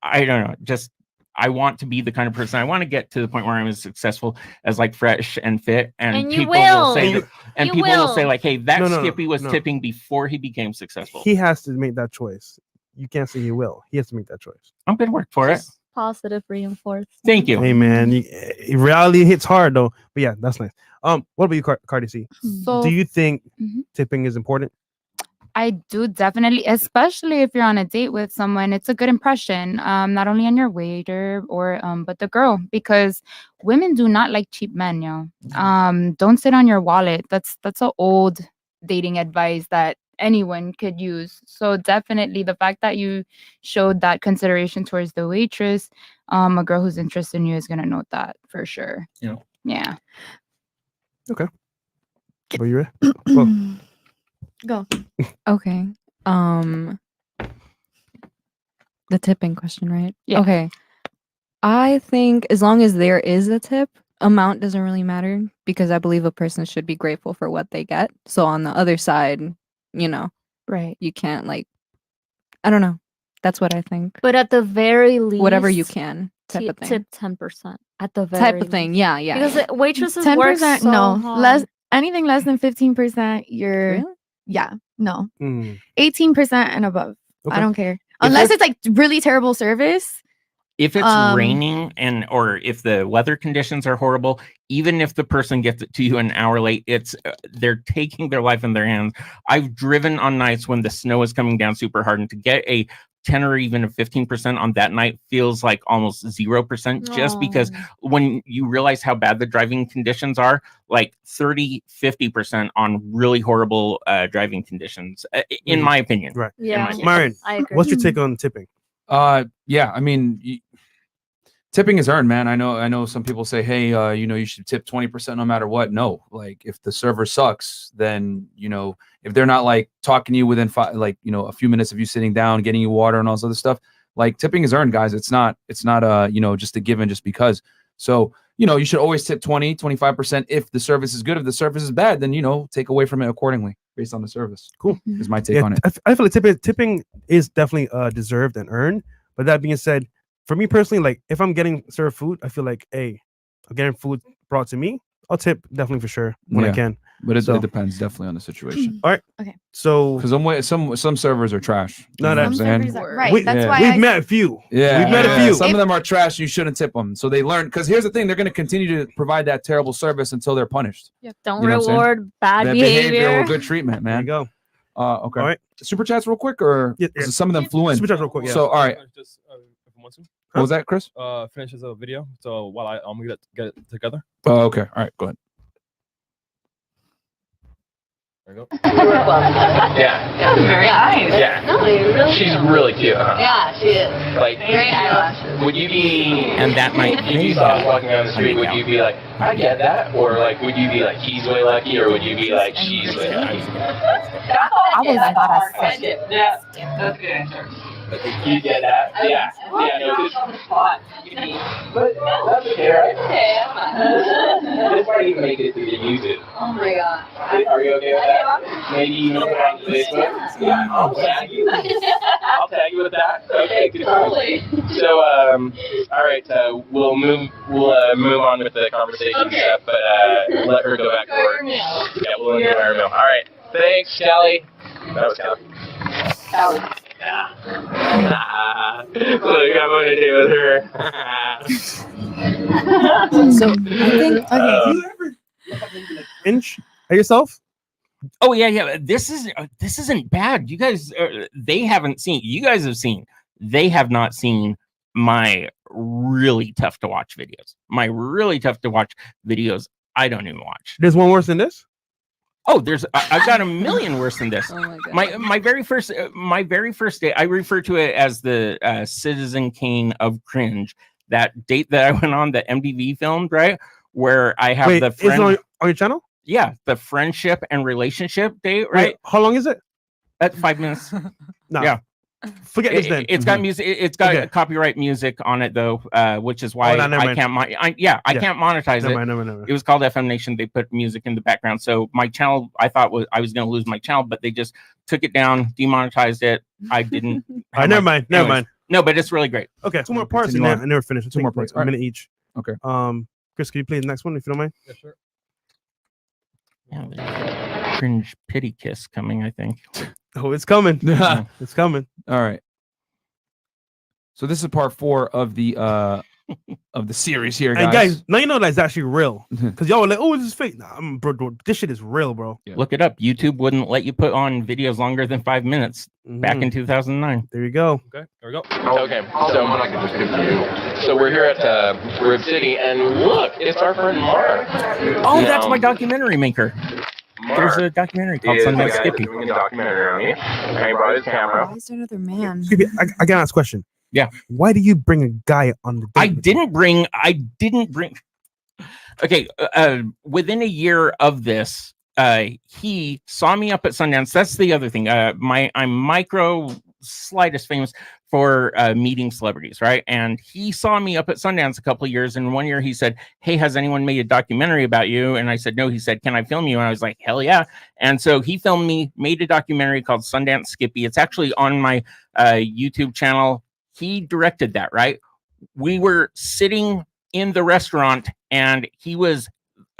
I don't know, just I want to be the kind of person, I want to get to the point where I'm as successful as like Fresh and Fit. And people will say, will say like, hey, that Skippy was tipping before he became successful. He has to make that choice. You can't say he will. He has to make that choice. I'm going to work for it. Positive reinforcement. Thank you. Hey man, reality hits hard though. But yeah, that's nice. What about you, Cardi C? So, do you think tipping is important? I do, definitely, especially if you're on a date with someone. It's a good impression, not only on your waiter or but the girl, because women do not like cheap men. Don't sit on your wallet. That's an old dating advice that anyone could use. So definitely the fact that you showed that consideration towards the waitress, a girl who's interested in you is gonna note that for sure. Yeah. Okay. Are you ready? Go. Okay. The tipping question, right? Yeah. Okay. I think as long as there is a tip, amount doesn't really matter because I believe a person should be grateful for what they get. So on the other side, you know, right, you can't like, I don't know. That's what I think. But at the very least, whatever you can, type of thing. Tip 10% at the very Type of thing. Yeah, yeah. Because waitresses 10%, work so no. hard. Anything less than 15%, you're Really? yeah, no. 18% and above. Okay. I don't care. Unless it's like really terrible service. If it's raining or if the weather conditions are horrible, even if the person gets it to you an hour late, it's they're taking their life in their hands. I've driven on nights when the snow is coming down super hard, and to get a 10 or even a 15% on that night feels like almost 0%, just because when you realize how bad the driving conditions are, like 30-50% on really horrible driving conditions, in my opinion. Right. Yeah. Myron, I agree. what's your take on tipping? Yeah, I mean, tipping is earned, man. I know some people say, hey, you should tip 20% no matter what. No, like if the server sucks, then, if they're not like talking to you within a few minutes of you sitting down, getting you water and all this other stuff, like tipping is earned, guys. It's not just a given just because. So, you should always tip 20-25% if the service is good. If the service is bad, then, take away from it accordingly based on the service. Cool. Is my take on it. I feel like tipping is definitely deserved and earned. But that being said, for me personally, like if I'm getting served food, I feel like, hey, I'm getting food brought to me, I'll tip definitely for sure when I can. But it depends definitely on the situation. All right. Okay. So because some servers are trash. No, that's right. That's why we've met a few. Yeah, we've met a few. Some of them are trash. You shouldn't tip them. So they learn, because here's the thing: they're going to continue to provide that terrible service until they're punished. Don't reward bad behavior or good treatment, man. There you go. Okay. All right. Super chats real quick, or some of them flew in. Super chats real quick. Yeah. So all right. Just, if you want to. What was that, Chris? Finishes a video. So while I'm gonna get it together. Oh, okay. All right. Go ahead. There you go. Yeah. Very nice. Yeah. No, you're really She's really cute, huh? Yeah, she is. Like, Great eyelashes. would you be, and that might if you saw us walking down the street, would you be like, I get that? Or like, would you be like, he's way lucky? Or would you be like, she's way lucky? I was about to say. Yeah, that's a good answer. You get that? Yeah. Yeah, no, on the spot. but that's okay, right? Okay, I'm not. This might even make it to the YouTube. Oh my god. Are you okay with that? Maybe even put it on Facebook? Yeah, I'll tag you. I'll tag you with that. Okay, good. Totally. So, all right, we'll move on with the conversation stuff, but let her go back to work. Yeah, we'll enjoy our meal. All right, thanks, Kelly. That was Kelly. Kelly. Yeah. Look, I'm going to do with her. So I think Inch at yourself. Oh yeah. This isn't bad. You guys, they haven't seen. You guys have seen. They have not seen my really tough to watch videos. My really tough to watch videos. I don't even watch. There's one worse than this. Oh, I've got a million worse than this. Oh my God. My very first day, I refer to it as the Citizen Kane of cringe. That date that I went on, that MTV filmed, right, where I have the friend. Is it on your channel? Yeah, the friendship and relationship date, right? Wait, how long is it? At 5 minutes. No. Yeah. Forget this then. It's got music. It's got copyright music on it though, which is why I can't. I can't monetize it. Never mind. It was called FM Nation. They put music in the background, so my channel. I thought I was going to lose my channel, but they just took it down, demonetized it. I didn't. Never mind. No, but it's really great. Okay, 2 more parts, and I never finished. 2 more parts, a minute each. Okay. Chris, can you play the next one if you don't mind? Yeah, sure. Yeah, there's a cringe pity kiss coming, I think. Oh, it's coming. It's coming. All right. So this is part 4 of the series here, guys. And guys, now you know that's actually real. Because y'all were like, oh, this is fake. Nah, bro, this shit is real, bro. Yeah. Look it up. YouTube wouldn't let you put on videos longer than 5 minutes back in 2009. There you go. Okay, there we go. Okay, so we're here at Rib City, and look, it's our friend Mark. Oh, that's my documentary maker. There's a documentary called Sundance Skippy. Doing a documentary on me. And he brought his camera. Why is there another man? Skippy, I gotta ask a question. Yeah. Why do you bring a guy on the date? I didn't bring. Okay. Within a year of this, he saw me up at Sundance. That's the other thing. I'm slightest famous for meeting celebrities, right? And he saw me up at Sundance a couple of years, and one year he said, "Hey, has anyone made a documentary about you?" And I said, "No." He said, "Can I film you?" And I was like, "Hell yeah!" And so he filmed me, made a documentary called Sundance Skippy. It's actually on my YouTube channel. He directed that, right? We were sitting in the restaurant, and he was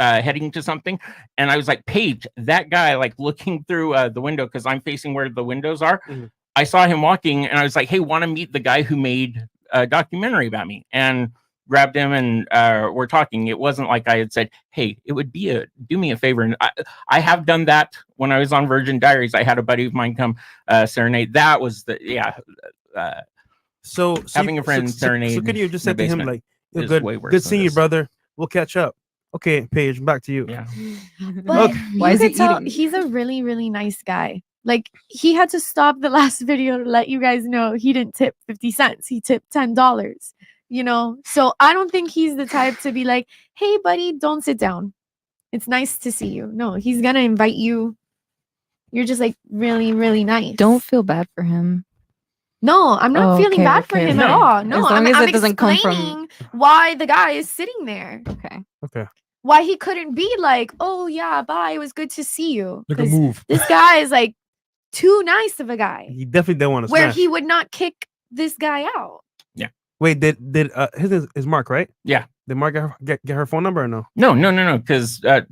heading to something, and I was like, "Paige, that guy," like looking through the window because I'm facing where the windows are. Mm-hmm. I saw him walking, and I was like, "Hey, want to meet the guy who made a documentary about me?" And grabbed him, and we're talking. It wasn't like I had said, "Hey, it would be do me a favor." And I have done that when I was on Virgin Diaries. I had a buddy of mine come serenade. That was So having a friend serenade. So could you just say to him like, "Good seeing you, this. brother. We'll catch up." Okay, Paige, back to you. Yeah. But Why is he eating? He's a really, really nice guy. Like, he had to stop the last video to let you guys know he didn't tip 50 cents. He tipped $10, you know? So I don't think he's the type to be like, "Hey, buddy, don't sit down. It's nice to see you." No, he's going to invite you. You're just like really, really nice. Don't feel bad for him. No, I'm not feeling bad for him at all. No, as long as it doesn't come from explaining why the guy is sitting there. Okay. Why he couldn't be like, "Oh, yeah, bye. It was good to see you." Like a move. This guy is like too nice of a guy. He definitely didn't want to where smash. he would not kick this guy out. Yeah. Wait, did his is Mark, right? Yeah. Did Mark get her phone number or no? No. Because I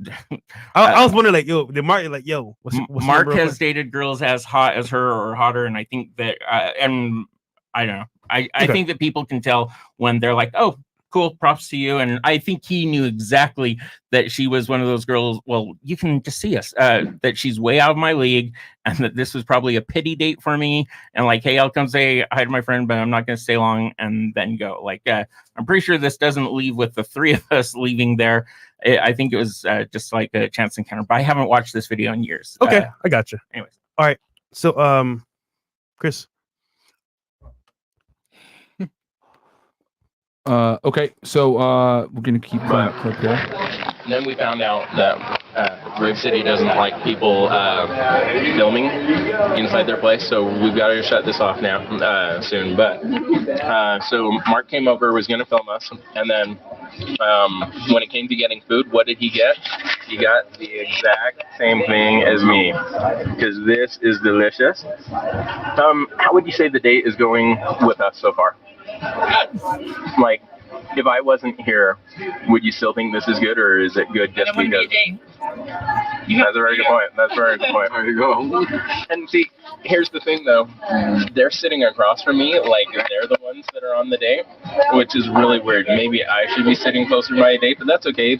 was wondering, like, yo, did Mark like, yo, what's Mark has dated girls as hot as her or hotter, and I think that, and I don't know. I think that people can tell when they're like, "Oh, cool, props to you." And I think he knew exactly that she was one of those girls. Well, you can just see us, that she's way out of my league, and that this was probably a pity date for me. And like, "Hey, I'll come say hi to my friend, but I'm not going to stay long," and then go. Like, I'm pretty sure this doesn't leave with the three of us leaving there. I think it was just like a chance encounter, but I haven't watched this video in years. Okay, I got you. Anyways. All right. So, Chris. Okay, so we're gonna keep playing that clip here. Then we found out that Rave City doesn't like people filming inside their place, so we've got to shut this off now soon. But so Mark came over, was going to film us, and then when it came to getting food, what did he get? He got the exact same thing as me, because this is delicious. How would you say the date is going with us so far? Like, if I wasn't here, would you still think this is good, or is it good just because? That's a very good point. That's a very good point. There you go. And see, here's the thing, though. They're sitting across from me, like they're the ones that are on the date, which is really weird. Maybe I should be sitting closer to my date, but that's okay.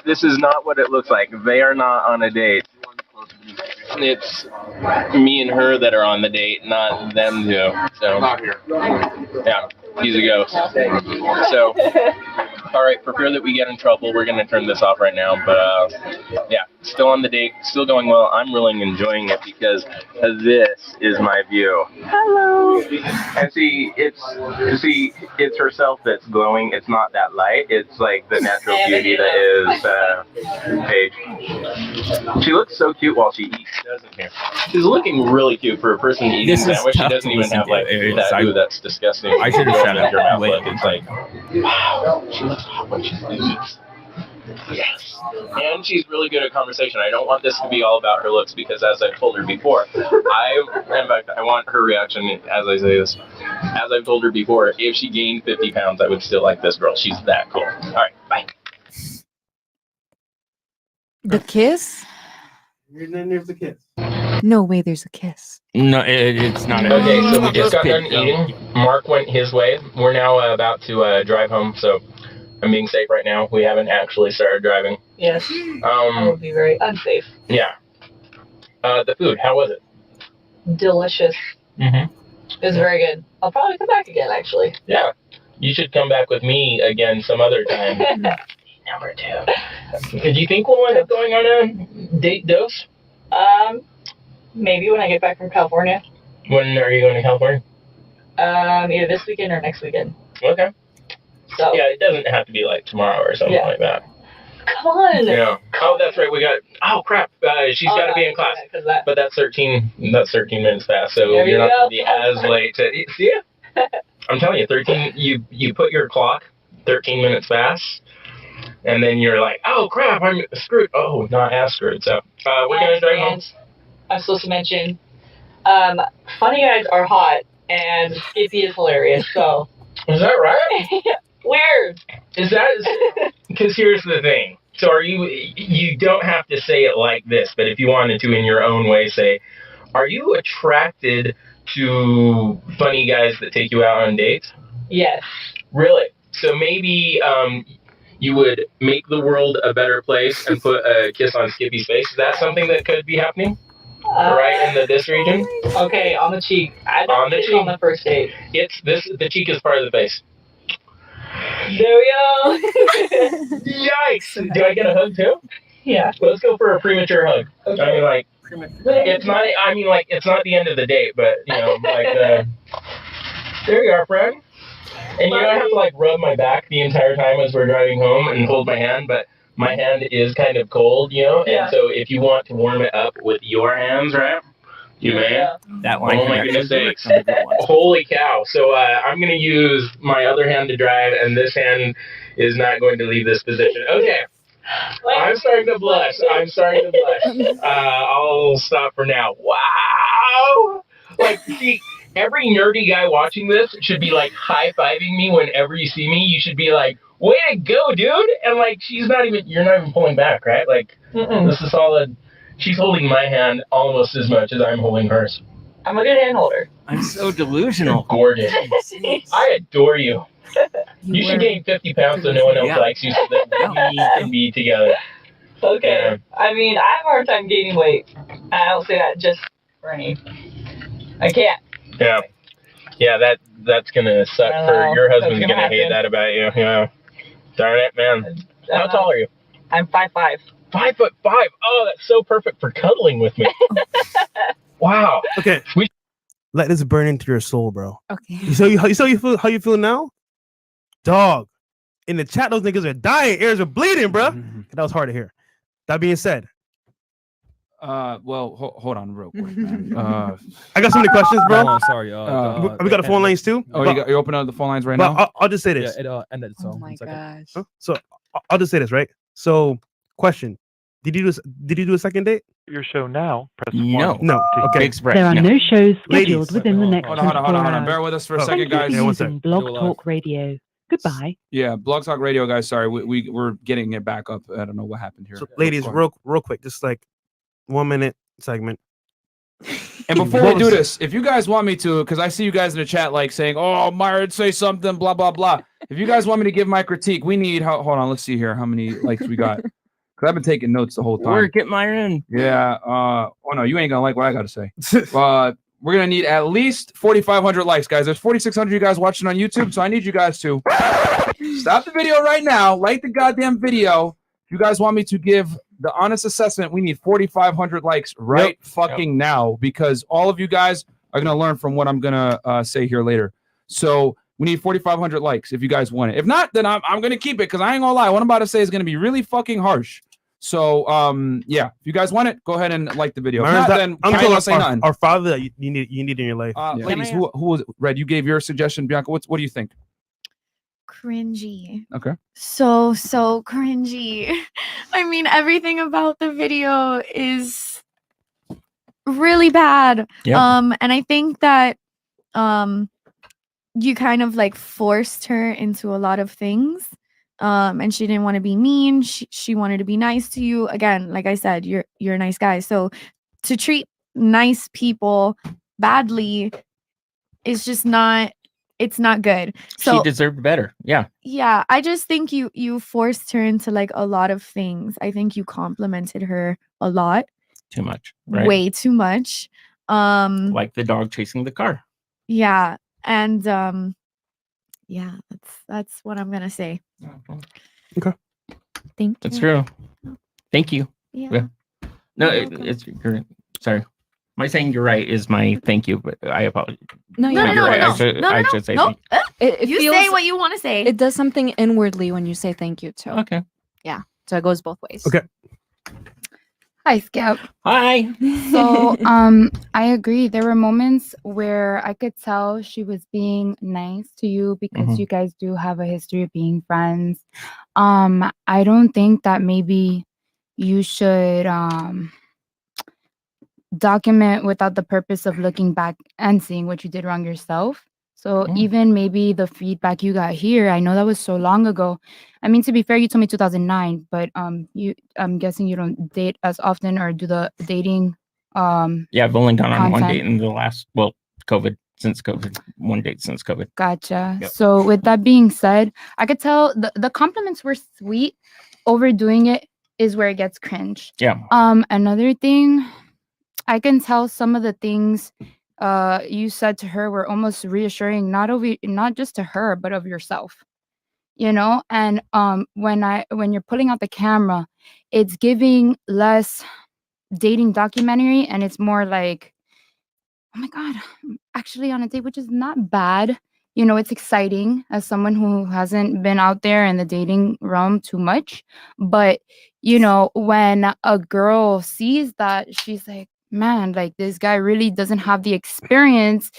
This is not what it looks like. They are not on a date. It's me and her that are on the date, not them two. So, yeah, he's a ghost. So, all right, for fear that we get in trouble, we're going to turn this off right now. But, yeah, still on the date, still going well. I'm really enjoying it because this is my view. Hello. And see, it's herself that's glowing. It's not that light. It's like the natural beauty that is Paige. She looks so cute while she eats, doesn't she? She's looking really cute for a person eating a sandwich. She doesn't even have like that. Ooh, that's disgusting. I should have shut up. It's like, wow, she looks hot when she eats. Yes. And she's really good at conversation. I don't want this to be all about her looks because, as I've told her before, I want her reaction as I say this. As I've told her before, if she gained 50 pounds, I would still like this girl. She's that cool. All right, bye. The kiss? Then there's the kiss. No way, there's a kiss. No, it's not. Okay, so we just got done eating. Mark went his way. We're now about to drive home, so I'm being safe right now. We haven't actually started driving. Yes. That would be very unsafe. Yeah. The food, how was it? Delicious. Mm-hmm. It was very good. I'll probably come back again, actually. Yeah. You should come back with me again some other time. number 2. Do you think we'll end up going on a date dose? Maybe when I get back from California. When are you going to California? Either this weekend or next weekend. Okay. So yeah, it doesn't have to be like tomorrow or something like that. Come on. Yeah. Oh, that's right. We got. Oh crap. She's got to be in class. But that's 13. That's 13 minutes fast. So There you're you not go. going to be as late. See ya? I'm telling you, 13. You put your clock 13 minutes fast, and then you're like, oh crap, I'm screwed. Oh, not as screwed. So we're gonna drive home. I'm supposed to mention, funny guys are hot, and Skippy is hilarious. So. Is that right? Weird. Is that? Because here's the thing. So are you? You don't have to say it like this, but if you wanted to, in your own way, say, are you attracted to funny guys that take you out on dates? Yes. Really? So maybe you would make the world a better place and put a kiss on Skippy's face. Is that something that could be happening? Right in this region? Okay, on the cheek. I don't on the cheek. On the first date. It's this. The cheek is part of the face. There we go. Yikes! Do I get a hug too? Yeah. Let's go for a premature hug. Okay. I mean, like, it's not. I mean, like, it's not the end of the date, but you know, like, there you are, friend. And you don't have to like rub my back the entire time as we're driving home and hold my hand, but my hand is kind of cold, you know. Yeah. And so if you want to warm it up with your hands, right? You may. Yeah. That line. Oh my goodness sakes! Holy cow! So I'm gonna use my other hand to drive, and this hand is not going to leave this position. Okay. I'm starting to blush. I'll stop for now. Wow! Like, see, every nerdy guy watching this should be like high-fiving me whenever you see me. You should be like, way to go, dude! And like, you're not even pulling back, right? Like, this is solid. She's holding my hand almost as much as I'm holding hers. I'm a good hand holder. I'm so delusional. Gorgeous. I adore you. You should gain 50 pounds so no one else likes you, so that we can be together. Okay. I mean, I have a hard time gaining weight. I don't say that just for any. I can't. Yeah. Yeah, that's gonna suck for your husband's gonna hate that about you. Yeah. Darn it, man. How tall are you? I'm 5'5". 5'5". Oh, that's so perfect for cuddling with me. Wow. Okay. Let this burn into your soul, bro. Okay. How you feel now? Dog. In the chat, those niggas are dying. Ears are bleeding, bro. That was hard to hear. That being said. Well, hold on real quick, man. I got so many questions, bro. Oh, sorry. We got the phone lines too. Oh, you open up the phone lines right now? I'll just say this. Yeah, it ended. So Oh my gosh. So I'll just say this, right? So, question: Did you do a second date? Your show now. Press No. 1. No. Okay. There are no shows scheduled Ladies. within the next Hold on. 24 hours. Bear with us for a Thank second, you guys. for Yeah, one using sec. Blog Go live. Talk Radio. Goodbye. Yeah, Blog Talk Radio, guys. Sorry, we're getting it back up. I don't know what happened here. So, ladies, Go ahead. real quick, just like 1 minute segment. And before we do this, if you guys want me to, because I see you guys in the chat like saying, "Oh, Myron, say something," blah blah blah. If you guys want me to give my critique, we need. Hold on, let's see here how many likes we got. Because I've been taking notes the whole time. Work it, Myron. Yeah. Oh no, you ain't gonna like what I gotta say. We're gonna need at least 4,500 likes, guys. There's 4,600 you guys watching on YouTube, so I need you guys to stop the video right now, like the goddamn video. If you guys want me to give the honest assessment, we need 4,500 likes right now, because all of you guys are gonna learn from what I'm gonna say here later. So we need 4,500 likes if you guys want it. If not, then I'm gonna keep it, because I ain't gonna lie. What I'm about to say is gonna be really fucking harsh. So yeah, if you guys want it, go ahead and like the video. If not, then I ain't gonna say nothing. Our father that you need in your life. Ladies, who was it? Red? You gave your suggestion, Bianca. What do you think? Cringy. Okay. So cringy. I mean, everything about the video is really bad. Yeah. And I think that you kind of like forced her into a lot of things. And she didn't want to be mean. She wanted to be nice to you. Again, like I said, you're a nice guy. So to treat nice people badly is just not, it's not good. So She deserved better. Yeah. yeah, I just think you forced her into like a lot of things. I think you complimented her a lot. Too much. Right? Way too much. Like the dog chasing the car. Yeah. And yeah, that's what I'm gonna say. Okay. Thank you. That's true. Thank you. Yeah. No, it's you're sorry. My saying you're right is my thank you, but I apologize. No, No, you're no, You're no, right. no, I should say no. thank you. It You feels, say what you want to say. it does something inwardly when you say thank you too. Okay. Yeah. So it goes both ways. Okay. Hi, Skip. Hi. So, I agree. There were moments where I could tell she was being nice to you because you guys do have a history of being friends. I don't think that maybe you should document without the purpose of looking back and seeing what you did wrong yourself. So even maybe the feedback you got here, I know that was so long ago. I mean, to be fair, you told me 2009, but I'm guessing you don't date as often or do the dating. Yeah, I've only gone on one content. date in the last since COVID. One date since COVID. Gotcha. Yep. So with that being said, I could tell the compliments were sweet. Overdoing it is where it gets cringe. Yeah. Another thing, I can tell some of the things you said to her were almost reassuring, not just to her, but of yourself. You know, and when you're pulling out the camera, it's giving less dating documentary, and it's more like, oh my god, I'm actually on a date, which is not bad. You know, it's exciting as someone who hasn't been out there in the dating realm too much. But you know, when a girl sees that, she's like, man, like this guy really doesn't have the experience.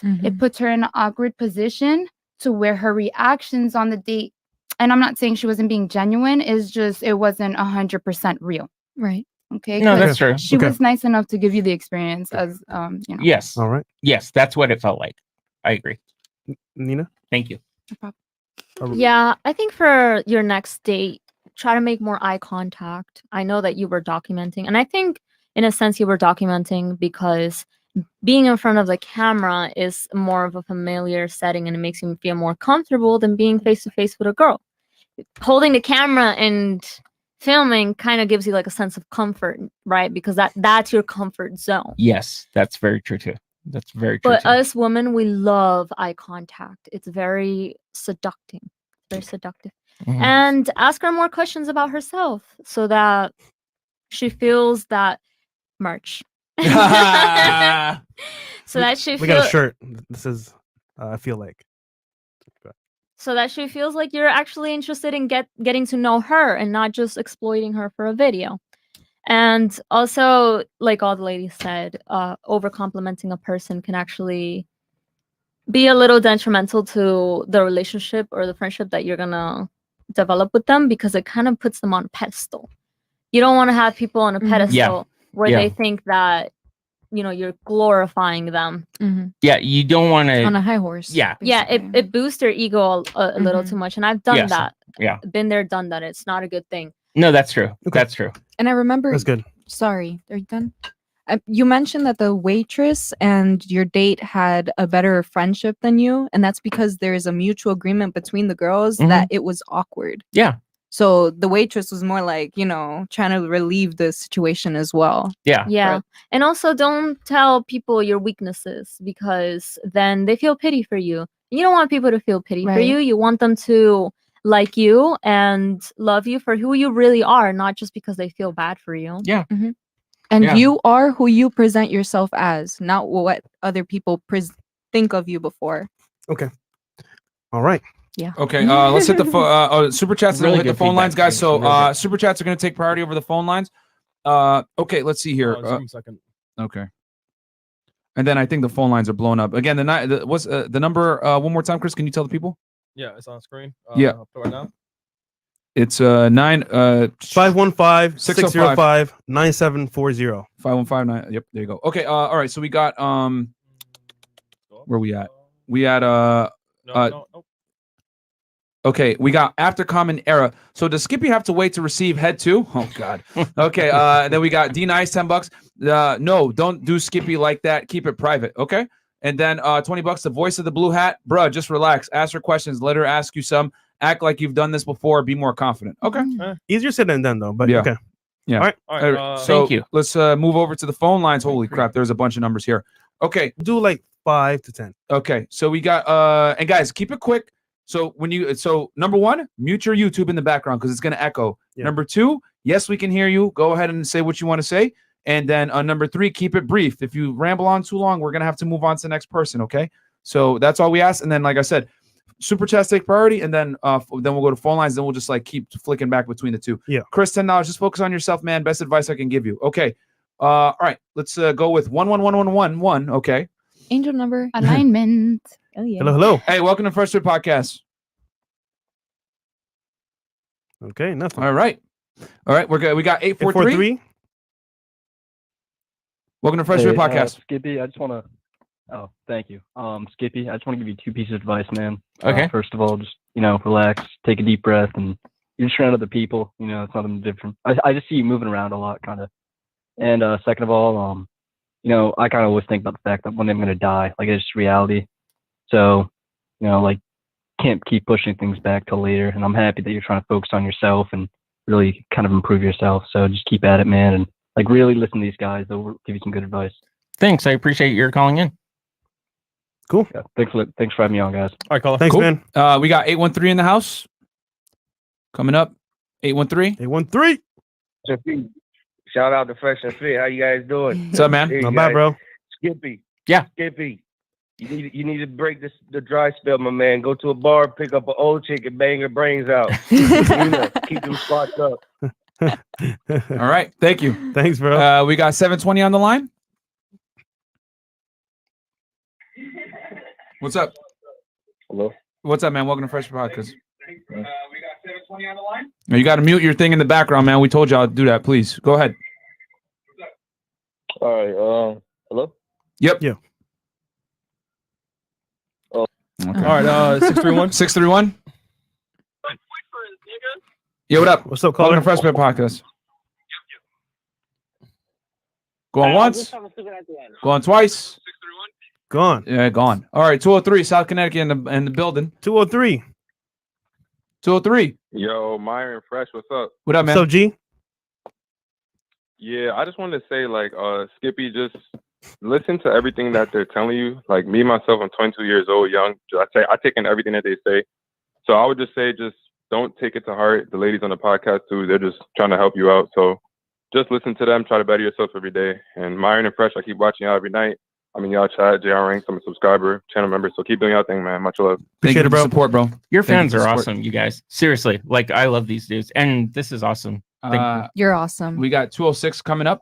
It puts her in an awkward position to where her reactions on the date, and I'm not saying she wasn't being genuine, is just it wasn't 100% real. Right. Okay. No, 'Cause that's true. She was nice enough to give you the experience as you know. Yes. All right. Yes, that's what it felt like. I agree. Nina? Thank you. Yeah, I think for your next date, try to make more eye contact. I know that you were documenting, and I think in a sense you were documenting because being in front of the camera is more of a familiar setting and it makes you feel more comfortable than being face to face with a girl. Holding the camera and filming kind of gives you like a sense of comfort, right? Because that's your comfort zone. Yes, that's very true too. That's very true. But too. us women, we love eye contact. It's very seducting. Very seductive. Mhm. And ask her more questions about herself so that she feels that merch. So that she We got a shirt. This is I feel like. so that she feels like you're actually interested in getting to know her and not just exploiting her for a video. And also, like all the ladies said, over complimenting a person can actually be a little detrimental to the relationship or the friendship that you're gonna develop with them because it kind of puts them on a pedestal. You don't want to have people on a pedestal where they think that, you know, you're glorifying them. Yeah, you don't want to On a high horse. Yeah. Yeah, it boosts their ego a little too much. And I've done Yes. that. Yeah. Been there, done that. It's not a good thing. No, that's true. That's true. And I remember. That's good. Sorry, are you done? You mentioned that the waitress and your date had a better friendship than you, and that's because there is a mutual agreement between the girls that it was awkward. Yeah. So the waitress was more like, you know, trying to relieve the situation as well. Yeah. Yeah. And also don't tell people your weaknesses because then they feel pity for you. You don't want people to feel pity for Right. you. You want them to like you and love you for who you really are, not just because they feel bad for you. Yeah. And Yeah. you are who you present yourself as, not what other people think of you before. Okay. All right. Yeah. Okay, let's hit the super chats and Really we'll hit the good phone lines, feedback. guys. So Really good. super chats are going to take priority over the phone lines. Okay, let's see here. Just give me a second. Okay. And then I think the phone lines are blown up. Again, what's the number one more time, Chris? Can you tell the people? Yeah, it's on the screen. Yeah. I'll put it right now. It's 515-605-9740. 5159. Yep, there you go. Okay, all right. So we got where we at? We at No. Okay, we got after common era. So does Skippy have to wait to receive head too? Oh God. Okay, then we got D Nice, $10. No, don't do Skippy like that. Keep it private. Okay. And then $20, the voice of the blue hat. Bruh, just relax. Ask her questions. Let her ask you some. Act like you've done this before. Be more confident. Okay. Easier said than done though, but Yeah. okay. Yeah. All right. All right. So Thank you. let's move over to the phone lines. Holy crap, there's a bunch of numbers here. Okay. Do like 5 to 10. Okay. So we got and guys, keep it quick. So number one, mute your YouTube in the background because it's going to echo. Yeah. Number two, yes, we can hear you. Go ahead and say what you want to say. And then number three, keep it brief. If you ramble on too long, we're going to have to move on to the next person. Okay. So that's all we ask. And then, like I said, super chats take priority. And then we'll go to phone lines. Then we'll just like keep flicking back between the two. Yeah. Chris, $10. Just focus on yourself, man. Best advice I can give you. Okay. All right. Let's go with 11111. Okay. Angel number. Alignment. Oh yeah. Hello. Hey, welcome to First Rip Podcast. Okay, nothing. All right. We got 843. Welcome to First Rip Podcast. Skippy, I just want to. Oh, thank you. Skippy, I just want to give you 2 pieces of advice, man. Okay. First of all, just relax, take a deep breath, and you're just around other people. It's nothing different. I just see you moving around a lot, kind of. And second of all, I kind of always think about the fact that one day I'm gonna die. Like it's just reality. So, can't keep pushing things back till later. And I'm happy that you're trying to focus on yourself and really kind of improve yourself. So just keep at it, man, and really listen to these guys. They'll give you some good advice. Thanks. I appreciate your calling in. Cool. Yeah, thanks for having me on, guys. All right, caller. Thanks, Cool. man. We got 813 in the house. Coming up. 813. 813. Shout out to Fresh and Fit. How you guys doing? What's up, man? Hey, Not bad, bro. Skippy. Yeah. Skippy. You need to break the dry spell, my man. Go to a bar, pick up an old chick, and bang her brains out. Keep them spots up. All right. Thank you. Thanks, bro. We got 720 on the line. What's up? Hello. What's up, man? Welcome to Fresh Podcast. We got 720 on the line. You got to mute your thing in the background, man. We told y'all to do that. Please go ahead. All right. Hello. Yep. Yeah. Oh. Okay. All right. 631. 631. Yeah. What up? What's up, Welcome caller? to Fresh Podcast. Going once. Going twice. Gone. Yeah, gone. All right, 203, South Connecticut in the building. 203. 203. Yo, Myron Fresh, what's up? What up, man? What's up, G? Yeah, I just wanted to say, like, Skippy, just listen to everything that they're telling you. Like me, myself, I'm 22 years old, young. I take in everything that they say. So I would just say, just don't take it to heart. The ladies on the podcast, too, they're just trying to help you out. So just listen to them, try to better yourself every day. And Myron and Fresh, I keep watching y'all every night. I mean, y'all chat, JR Ranks, I'm a subscriber, channel member, so keep doing y'all thing, man. Much love. Appreciate it, bro. Support, bro. Your fans are awesome, you guys. Seriously, like I love these dudes, and this is awesome. You're awesome. We got 206 coming up.